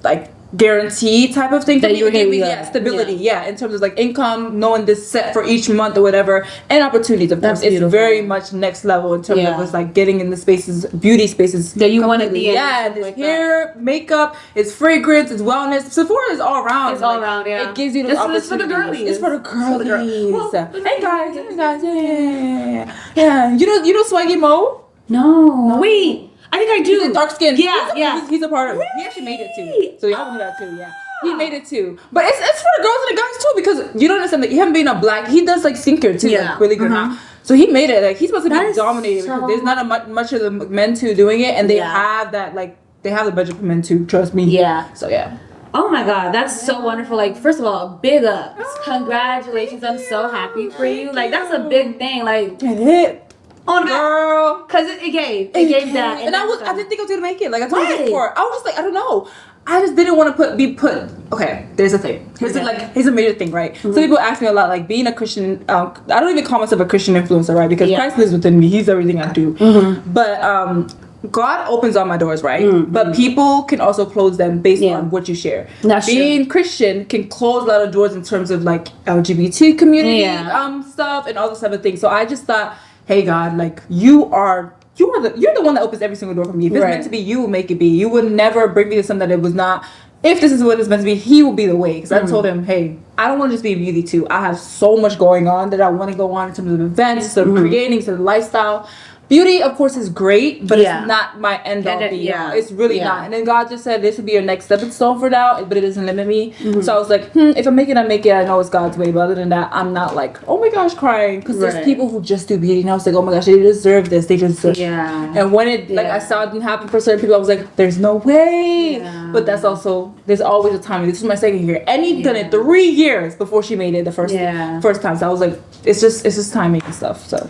like guarantee type of thing that you were getting stability in terms of like income, knowing this set for each month or whatever, and opportunities. Of course, it's very much next level in terms of it's like getting in the spaces, beauty spaces that you want to be in. It's like hair, makeup, it's fragrance, it's wellness. Sephora is all around. It's all around. Yeah, it gives you those opportunities. It's for the girlies. It's for the girlies. Well, hey guys, yeah. You know Swaggy Mo? No. Wait. I think I do. He's dark skin. Yeah, he's a part of it. He actually made it too. So y'all know that too. Yeah, he made it too. But it's for the girls and the guys too, because you don't understand that you haven't been a black. He does like skincare too, like really good now. So he made it. Like he's supposed to be dominated because there's not much of the men too doing it, and they have that like they have the budget for men too. Trust me. Yeah. So yeah. Oh my God, that's so wonderful. Like, first of all, big ups. Congratulations. I'm so happy for you. Like, that's a big thing. Like, on girl, because it gave that, and I didn't think I was gonna make it. Like I told you before, I was just like, I don't know. I just didn't want to be put. Okay, there's a thing. Here's a major thing, right? So people ask me a lot, like being a Christian. I don't even call myself a Christian influencer, right? Because Christ lives within me. He's everything I do. But God opens all my doors, right? But people can also close them based on what you share. Being Christian can close a lot of doors in terms of like LGBT community stuff and all this type of things. So I just thought, hey God, like you're the one that opens every single door for me. If it's meant to be, you will make it be. You would never bring me to something that it was not. If this is what it's meant to be, he will be the way. Because I told him, hey, I don't want to just be in beauty too. I have so much going on that I want to go on in terms of events, sort of creating, sort of lifestyle. Beauty, of course, is great, but it's not my end all be all. It's really not. And then God just said this would be your next stepping stone for now, but it doesn't limit me. So I was like, if I make it, I make it. I know it's God's way. But other than that, I'm not like, oh my gosh, crying. Because there's people who just do beauty. And I was like, oh my gosh, they deserve this. They deserve And when it, like, I saw it didn't happen for certain people, I was like, there's no way. But that's also, there's always a timing. This is my second year. And he'd done it 3 years before she made it the first time. So I was like, it's just timing and stuff. So.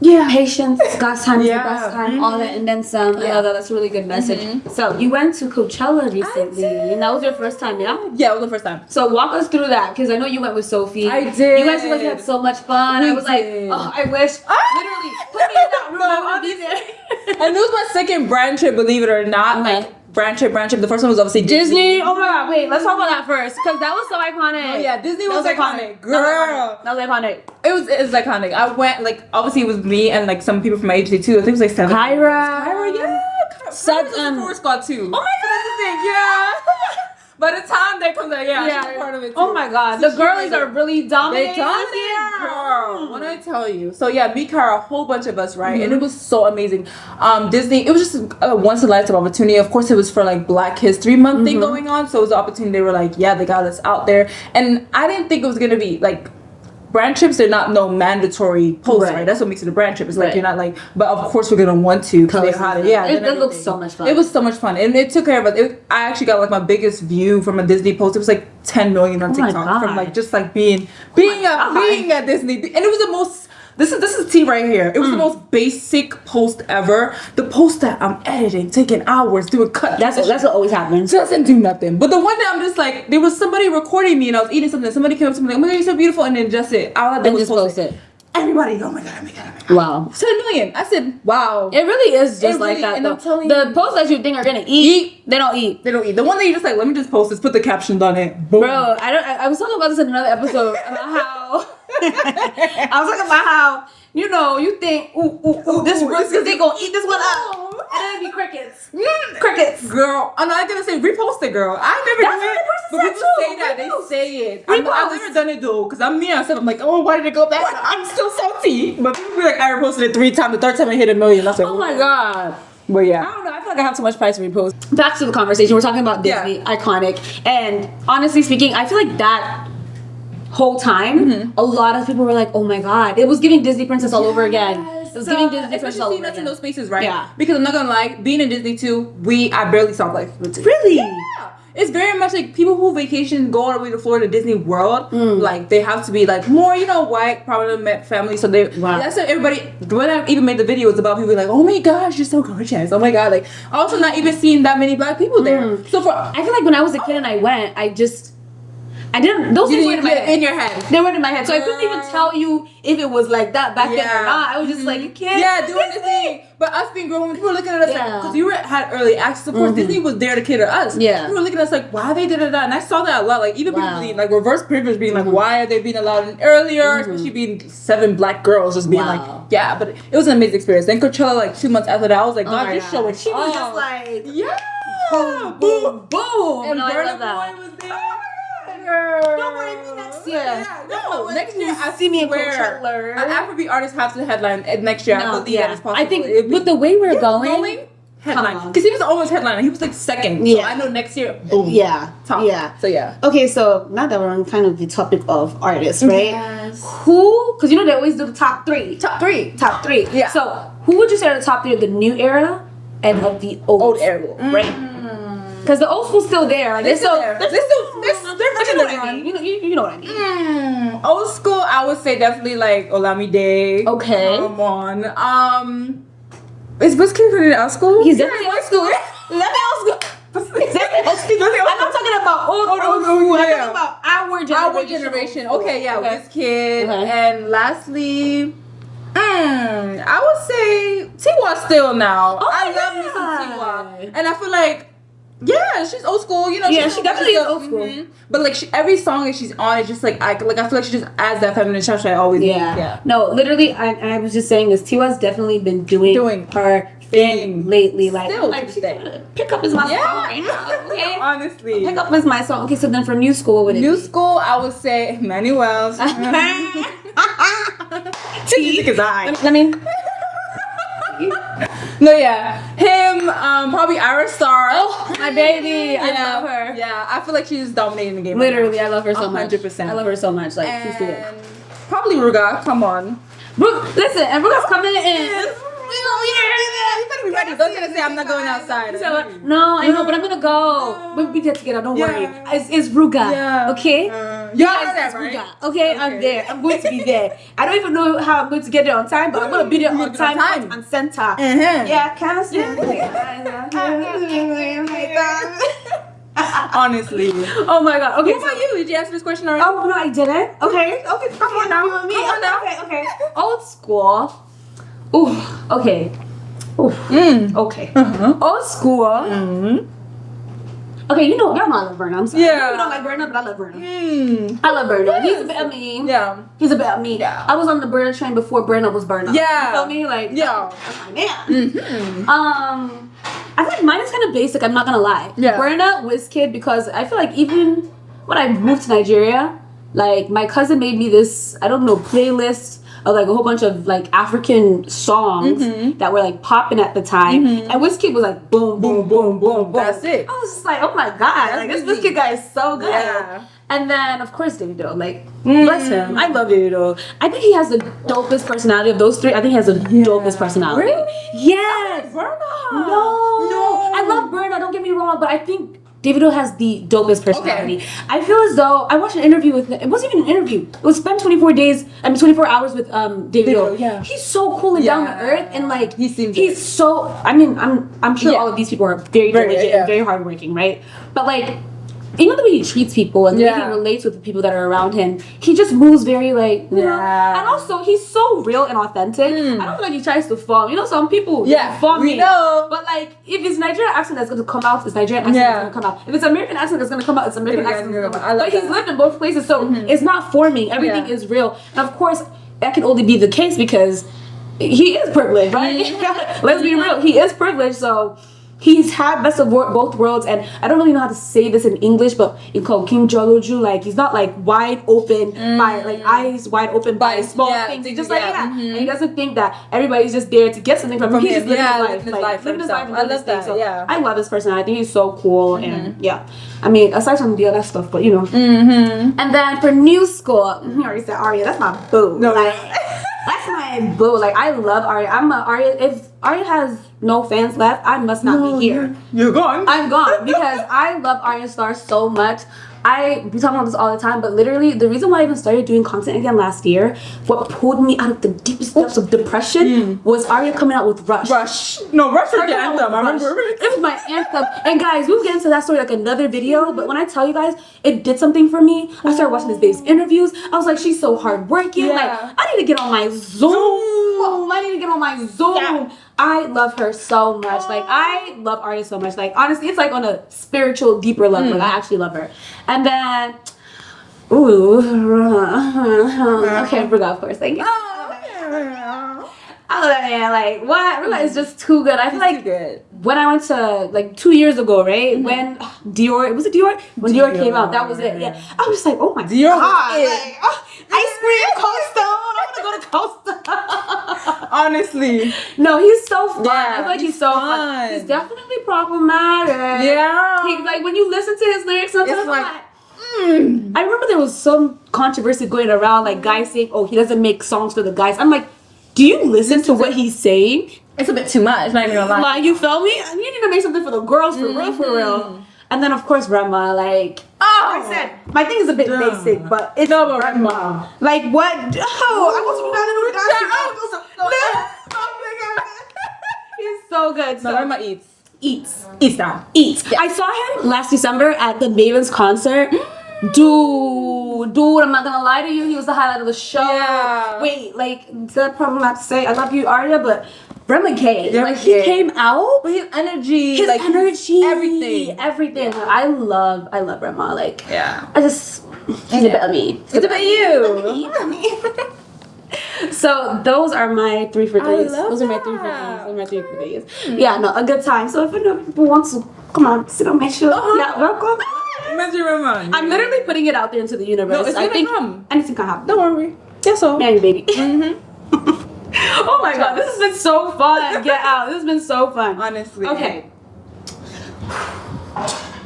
Patience, God's time is the best time, all that and then some. I love that. That's a really good message. So you went to Coachella recently, and that was your first time, yeah? Yeah, it was the first time. So walk us through that, because I know you went with Sophie. I did. You guys looked like you had so much fun. I was like, oh, I wish. Literally, put me in that room. I want to be there. And it was my second brand trip, believe it or not. Like brand trip. The first one was obviously Disney. Oh my God, wait, let's talk about that first, because that was so iconic. Oh yeah, Disney was iconic. Girl. That was iconic. It was iconic. I went, like, obviously it was me and like some people from my agency too. I think it was like 7. Kyra, yeah. Such Support Squad too. Oh my God, that's the thing. Yeah. By the time that comes out, she's part of it too. Oh my God, the girlies are really dominating. They dominate, girl. When I tell you. So yeah, me, Kyra, a whole bunch of us, right? And it was so amazing. Disney, it was just a once in a lifetime opportunity. Of course, it was for like Black History Month thing going on. So it was an opportunity. They were like, yeah, they got us out there. And I didn't think it was gonna be like brand trips. They're not no mandatory posts, right? That's what makes it a brand trip. It's like you're not like, but of course we're gonna want to because they had it. Yeah, it looked so much fun. It was so much fun, and it took care of us. I actually got like my biggest view from a Disney post. It was like 10 million on TikTok from like just like being at Disney, and it was the most. This is tea right here. It was the most basic post ever. The post that I'm editing, taking hours, doing cut. That's what always happens. Doesn't do nothing. But the one that I'm just like, there was somebody recording me and I was eating something. Somebody came up to me like, oh my God, you're so beautiful. And then just it. All I did was post it. Everybody, oh my God. Wow. 10 million. I said, wow. It really is just like that. And I'm telling you, the posts that you think are gonna eat, they don't eat. The one that you just like, let me just post this, put the captions on it. Boom. Bro, I was talking about this in another episode about how I was talking about how you think, this they gonna eat this one up. And then it'd be crickets. Crickets. Girl, I'm not gonna say repost it, girl. I never do it. But people say that. They say it. I've never done it though, because I'm me. I said, I'm like, oh, why did it go back? I'm still salty. But people be like, I reposted it 3 times. The third time I hit 1 million. I was like, oh my God. But yeah. I don't know. I feel like I have so much price to repost. Back to the conversation. We're talking about Disney, iconic. And honestly speaking, I feel like that whole time, a lot of people were like, oh my God. It was giving Disney Princess all over again. It was giving Disney Princess all over again. In those spaces, right? Yeah. Because I'm not gonna lie, being in Disney too, I barely saw like really? Yeah. it's very much like people who vacation go all the way to Florida Disney World. Like they have to be like more, white, prominent family. So that's what everybody. When I even made the video, it's about people like, oh my gosh, you're so gorgeous. Oh my god, like also not even seeing that many black people there. So I feel like when I was a kid and I went, I didn't. Those things were in my head. In your head. They weren't in my head, so I couldn't even tell you if it was like that back then or not. I was just like a kid. Yeah, doing the thing. But us being grown, people were looking at us like, because we had early access. Of course, Disney was there to cater us. Yeah, we were looking at us like, why they did that? And I saw that a lot. Like even people being like reverse privilege, being like, why are they being allowed in earlier? Especially being 7 black girls, just being like, yeah. But it was an amazing experience. Then Coachella, like 2 months after that, I was like, God, this show was. She was just like, boom, boom, boom, and Burna Boy was there. Don't worry, next year. No, next year I see me in Coachella. An Afrobeat artist has to headline next year. I believe that is possible. I think with the way we're going, headline, because he was almost headliner. He was like second. So I know next year. Boom. Yeah. Top. Yeah. So yeah. Okay, so now that we're on kind of the topic of artists, right? Yes. Who? Because they always do the top three. Top three. Yeah. So who would you say are the top 3 of the new era and of the old era, right? Because the old school's still there. Like, they're still there. They're you know what I mean. Old school, I would say definitely like Olamide. Okay. Come on. Is Wizkid in old school? He's definitely old school. Definitely old school. I'm not talking about old school. I'm talking about our generation. Okay, yeah, Wizkid. And lastly, I would say Tiwa still now. I love me some Tiwa. And I feel like, yeah, she's old school. She definitely is old school. But like every song that she's on is just like I feel like she just adds that feminine touch I always need. Yeah. No, literally, I was just saying this. Tiwa's definitely been doing her thing lately. Like, still Pick Up Is My song right now. Okay? Honestly, Pick Up Is My song. Okay, so then for new school, what would it be? School, I would say Manuel's. Because Let me. No, yeah, him. Probably Ira Star. Oh, my baby! I love her. Yeah, I feel like she's dominating the game. Literally, I love her so much. 100%. I love her so much. Like, she's good. Probably Ruga. Come on, listen, and Ruga's coming in. You better be ready. Don't gonna say I'm not going outside. So, no, I know, but I'm gonna go. We get together. Don't worry. It's Ruga. Yeah. Okay. Yes, right? Ruga. Okay, I'm there. I'm going to be there. I don't even know how I'm going to get there on time, but I'm gonna be there on time. On center. Yeah, kind of. Honestly. Oh my god. Okay. What about you? Did you answer this question already? Oh no, I didn't. Okay. Come on now. Me. Come on now. Okay. Old school. Ooh. Okay. Ooh. Okay. Old school. Okay, y'all know I love Burna. I'm sorry. Yeah. You don't like Burna, but I love Burna. I love Burna. He's a bit of me. Yeah. He's a bit of me. Yeah. I was on the Burna train before Burna was Burna. Yeah. You feel me? Like, yeah. That's my man. I feel like mine is kind of basic, I'm not gonna lie. Yeah. Burna, Wizkid, because I feel like even when I moved to Nigeria, like my cousin made me this, I don't know, playlist of like a whole bunch of like African songs that were like popping at the time. And Wizkid was like boom, boom, boom, boom, boom. That's it. I was just like, oh my god, like this Wizkid guy is so good. Yeah. And then of course Davido, like bless him. I love Davido. I think he has the dopest personality of those 3. I think he has the dopest personality. Really? Yes. Burna. No. I love Burna, don't get me wrong, but I think Davido has the dopest personality. Okay. I feel as though I watched an interview with him. It wasn't even an interview. It was spent 24 hours with Davido. Yeah. He's so cool and down to earth, and like he's so. I mean, I'm sure all of these people are very diligent and very hardworking, right? But like, even the way he treats people and the way he relates with the people that are around him, he just moves very like, you know? And also he's so real and authentic. I don't feel like he tries to form. Some people form me. But like, if it's Nigerian accent that's gonna come out, it's Nigerian accent that's gonna come out. If it's American accent that's gonna come out, it's American accent that's gonna come out. But he's lived in both places, so it's not forming. Everything is real. And of course, that can only be the case because he is privileged, right? Let's be real. He is privileged, so he's had best of both worlds, and I don't really know how to say this in English, but in Kim Joloju, like he's not like wide open by like eyes wide open by small things. He's just like that, and he doesn't think that everybody's just there to get something from him. He's just living his life, living his life. I love that. So I love his personality. I think he's so cool, and I mean, aside from the other stuff, but And then for new school, you already said Aria. That's my boo. No, like, that's my my boo. Like, I love Arya. I'm a Arya. If Arya has no fans left, I must not be here. You're gone. I'm gone because I love Arya Starr so much. We talk about this all the time, but literally the reason why I even started doing content again last year, what pulled me out of the deepest depths of depression was Arya coming out with Rush. Rush was the anthem. I remember. It was my anthem. And guys, we'll get into that story like another video, but when I tell you guys, it did something for me. I started watching this babe's interviews. I was like, she's so hardworking. Yeah. Like, I need to get on my Zoom. I need to get on my Zoom. Yeah. I love her so much. Like, I love Arya so much. Like, honestly, it's like on a spiritual, deeper level. Like, I actually love her. And then, okay, I forgot for a second. I love that man. Like, what? Rilla is just too good. I feel like when I went to, like, 2 years ago, right? When Dior, was it Dior? When Dior came out, that was it. Yeah. I was just like, oh my Dior God. Like, ice cream, Cold Stone. I'm gonna go to Cold Stone. Honestly. No, he's so fun. Yeah, I feel like he's so fun. He's definitely problematic. Yeah. He, like, when you listen to his lyrics sometimes, it's like, I remember there was some controversy going around, like, guys saying, oh, he doesn't make songs for the guys. I'm like, do you listen to what he's saying? It's a bit too much, not even gonna lie. Like, you feel me? You need to make something for the girls, for real, for real. And then, of course, Rema, like, I said, my thing is a bit basic, but it's Rema. Like, what? Oh, I He's so good. No, Rema eats. Eats now. Yeah. I saw him last December at the Mavens concert. Dude, I'm not gonna lie to you. He was the highlight of the show. Yeah. Wait, like, is that probably not to say I love you, Arya, but Rema came. Like, he came out. But his energy, everything. I love Rema. Like, yeah. he's a bit of me. It's about you. So those are my 3 for 3s. Those are my 3 for 3s. Yeah, no, a good time. So if anyone wants to come on, sit on my show, yeah, welcome. I'm literally putting it out there into the universe. No, it's gonna come. Anything can happen. Don't worry. Yes, so. Marry baby. Oh my God, this has been so fun. Get out. This has been so fun. Honestly. Okay.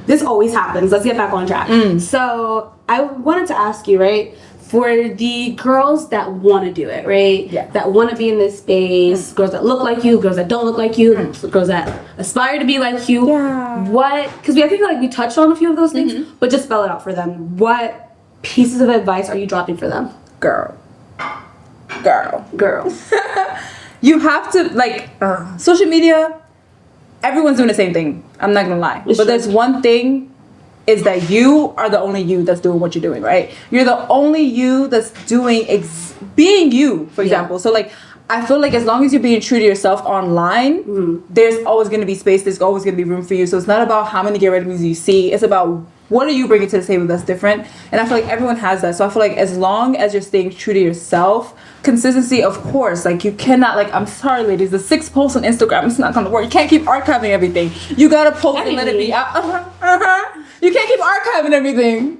This always happens. Let's get back on track. So I wanted to ask you, right? For the girls that want to do it, right? Yeah. That want to be in this space, girls that look like you, girls that don't look like you, girls that aspire to be like you. Yeah. Because I think like we touched on a few of those things, but just spell it out for them. What pieces of advice are you dropping for them? Girl. You have to, like, social media, everyone's doing the same thing. I'm not gonna lie. But there's one thing is that you are the only you that's doing what you're doing, right? You're the only you that's doing being you, for example. So, like, I feel like as long as you're being true to yourself online, there's always going to be space, there's always going to be room for you. So it's not about how many get ready movies you see, it's about what are you bringing to the table that's different. And I feel like everyone has that. So I feel like as long as you're staying true to yourself, consistency, of course, like, you cannot, like, I'm sorry ladies, the 6 posts on Instagram, it's not going to work. You can't keep archiving everything. You got to post and let it be out. You can't keep archiving everything.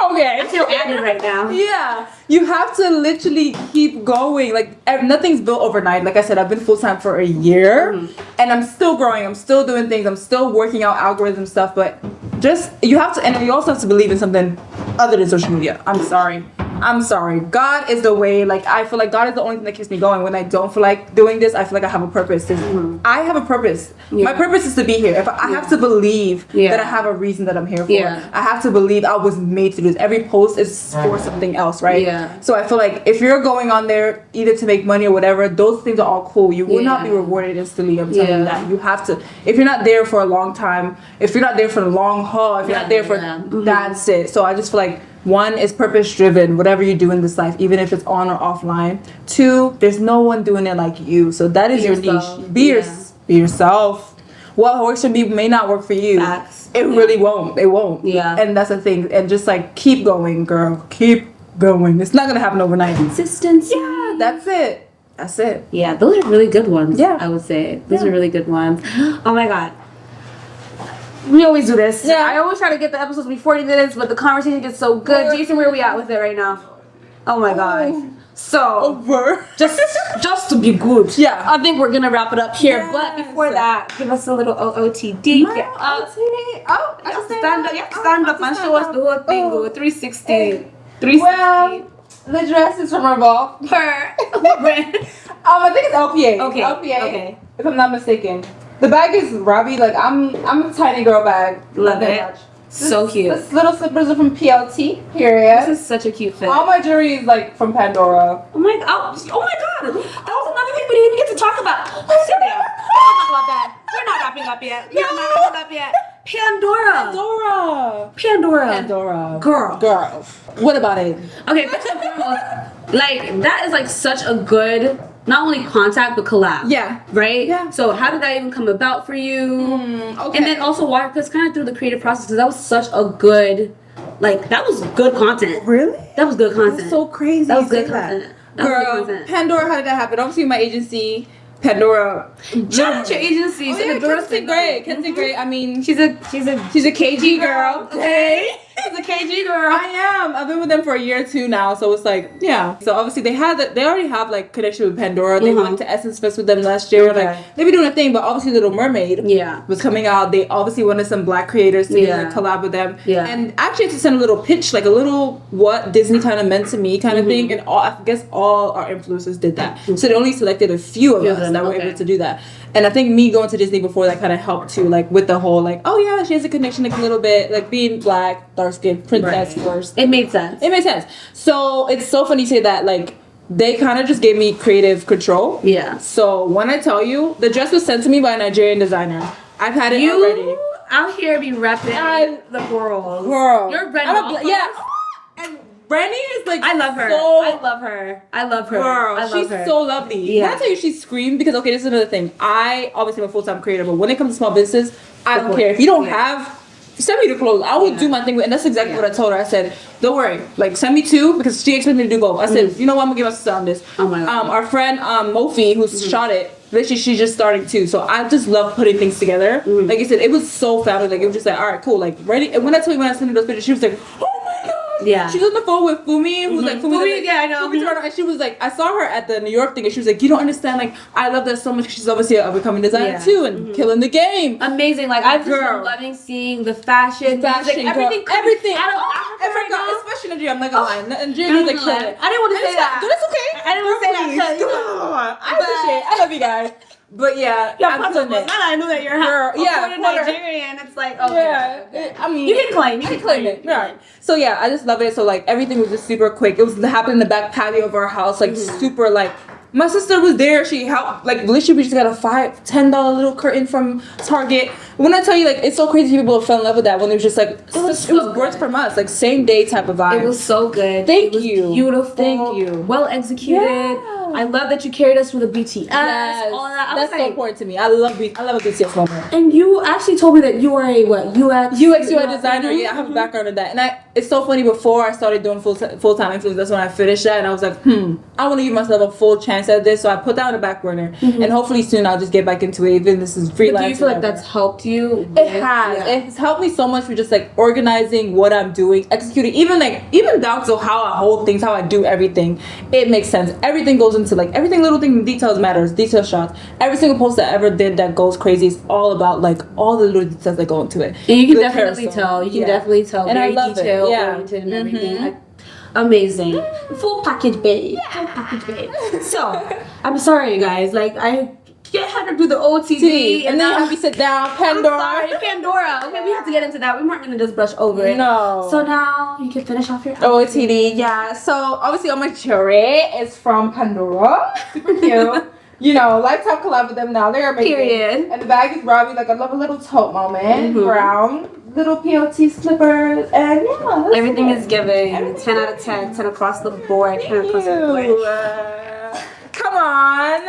Okay. I feel added right now. Yeah. You have to literally keep going. Like, nothing's built overnight. Like I said, I've been full-time for a year. And I'm still growing. I'm still doing things. I'm still working out algorithm stuff. But you have to, and you also have to believe in something other than social media. I'm sorry. God is the way. Like, I feel like God is the only thing that keeps me going. When I don't feel like doing this, I feel like I have a purpose. I have a purpose. My purpose is to be here. If I have to believe that I have a reason that I'm here for. I have to believe I was made to do this. Every post is for something else, right? So I feel like if you're going on there either to make money or whatever, those things are all cool. You will not be rewarded instantly. I'm telling you that. You have to. If you're not there for a long time, if you're not there for the long haul, if you're not there for that's it. So I just feel like 1 is purpose driven, whatever you do in this life, even if it's on or offline. 2, there's no one doing it like you. So that is your niche. Be yourself. What works for me may not work for you. Facts. It really won't. It won't. Yeah. And that's the thing. And just like, keep going, girl. Keep going. It's not gonna happen overnight. Consistency. Yeah, that's it. That's it. Yeah, those are really good ones. Yeah. I would say. Those are really good ones. Oh my God. We always do this. Yeah. I always try to get the episodes to be 40 minutes, but the conversation gets so good. Jason, where are we at with it right now? Oh my God. So, just to be good. Yeah. I think we're going to wrap it up here. Yes. But before that, give us a little OOTD. Oh, you have to stand up. You have to stand up and show us the whole thing. 360. 360. Well, The dress is from Revolve. Her brand. I think it's LPA. Okay. LPA. Okay. If I'm not mistaken. The bag is Robbie. Like I'm a tiny girl bag. Love Nothing it. much. So cute. This little slippers are from PLT. Period. This is such a cute fit. All my jewelry is like from Pandora. Oh my god! Oh my god! That was another thing we didn't get to talk about. Sit down. We'll talk about that. We're not wrapping up yet. We're not wrapping up yet. Pandora. Pandora. Girl. What about it? Okay, first and foremost, like that is like such a good not only contact but collab. Yeah. Right. Yeah. So how did that even come about for you? Okay. And then also why? Because kind of through the creative process, because that was such a good, like that was good content. Really? That was good content. That's so crazy. That was you good say that. content. That was Girl, good content. Pandora, how did that happen? Obviously, my agency, Pandora. Shout out your agency. Oh, yeah, Kenzie Gray. Kenzie Gray. I mean, She's a KG girl. Okay. She's a KG girl. I am. I've been with them for a year or two now, so it's like, yeah. So obviously they already have like connection with Pandora. They went to Essence Fest with them last year. Okay. Like they be doing a thing, but obviously Little Mermaid was coming out. They obviously wanted some black creators to like, collab with them. Yeah. And actually to send a little pitch, like a little what Disney kind of meant to me kind of thing. And I guess all our influencers did that. So they only selected a few of us that were able to do that. And I think me going to Disney before that kind of helped too, like with the whole like, oh yeah, she has a connection like a little bit, like being black, dark skinned princess first. It made sense. It made sense. So it's so funny to say that like they kind of just gave me creative control. Yeah. So when I tell you, the dress was sent to me by a Nigerian designer. I've had it already. Out here be repping the world. Girl. You're Brenda. Yeah. And Brandy is like I love her. So, I love her. I love her. girl, I love she's her. so lovely. Yeah. Can I tell you she screamed? Because okay, this is another thing. I obviously am a full-time creator, but when it comes to small business, I don't care. If you don't have, send me the clothes. I will do my thing with, and that's exactly what I told her. I said, don't worry, like send me two because she expected me to do both. I said, you know what, I'm gonna give my sister on this. Oh my God. Our friend Mofi, who shot it, literally she's just starting too. So I just love putting things together. Like I said, it was so family. Like it was just like, all right, cool, like ready. And when I told you when I sent her those pictures, she was like, oh my God. Yeah. She was on the phone with Fumi, who's like Fumi. Yeah, I know. Fumi Turner, and she was like, I saw her at the New York thing, and she was like, you don't understand. Like, I love that so much. She's obviously a becoming designer too, and killing the game. Amazing. Like I've just been loving seeing the fashion, music, everything. Everything. Out of Africa right now. Especially Nigeria. I'm not gonna lie. Nigeria is like killing it. I didn't want to say that. That's okay. I didn't want to say that. That. I appreciate it. I love you guys. But yeah, I'm feeling it. Now that I knew that you're quarter Nigerian, it's like, okay. Yeah, I mean, you can claim it. Right. So yeah, I just love it. So like everything was just super quick. It was happening in the back patio of our house, like super like. My sister was there. She helped. Like literally, we just got a $5-10 little curtain from Target. When I tell you, like, it's so crazy. People fell in love with that when it was just like it was birthed from us, like same day type of vibe. It was so good. Thank you. Beautiful. Thank you. Well executed. Yeah. I love that you carried us through the BTS. Yes. All that. That's so important to me. I love a BTS moment. And you actually told me that you are a what? UX UI designer. Yeah, I have a background in that. And it's so funny. Before I started doing full-time influence, that's when I finished that, and I was like, I want to give myself a full chance at this. So I put that on the back burner, and hopefully soon I'll just get back into it. Even this is freelance. But do you feel like that's helped you? It has. Yeah. It's helped me so much with just like organizing what I'm doing, executing, even down to how I hold things, how I do everything. It makes sense. Everything goes into like everything, little thing, details matters, detail shots. Every single post that I ever did that goes crazy is all about like all the little details that go into it. And you can definitely tell. You can definitely tell. And very I love detail it. oriented and everything. Amazing. Full package, babe. Full package, babe. So, I'm sorry, you guys. Like, I had to do the OTD. And then you have me sit down. Pandora. I'm sorry, Pandora. Okay, we have to get into that. We weren't going to just brush over it. No. So now, you can finish off your OTD, yeah. So, obviously, all my jewelry is from Pandora. Super cute. You know, lifetime collab with them now. They're amazing. Period. And the bag is Robbie. Like, I love a little tote moment. Brown. Little PLT slippers. And yeah. Everything is giving. 10 out of 10. 10 across the board. 10 across the board. Come on.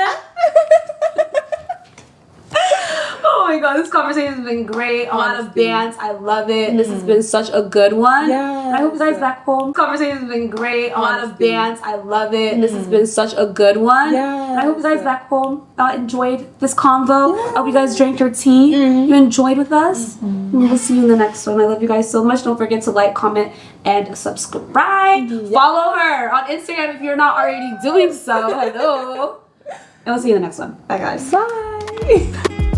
Oh my god, this conversation has been great. A lot of bands. I love it. This has been such a good one. Yeah. I hope you guys back home. This conversation has been great. A lot of bands. I love it. This has been such a good one. Yeah. I hope you guys back home enjoyed this convo. I hope you guys drank your tea. You enjoyed with us. And we'll see you in the next one. I love you guys so much. Don't forget to like, comment, and subscribe. Follow her on Instagram if you're not already doing so. Hello. And we'll see you in the next one. Bye guys. Bye.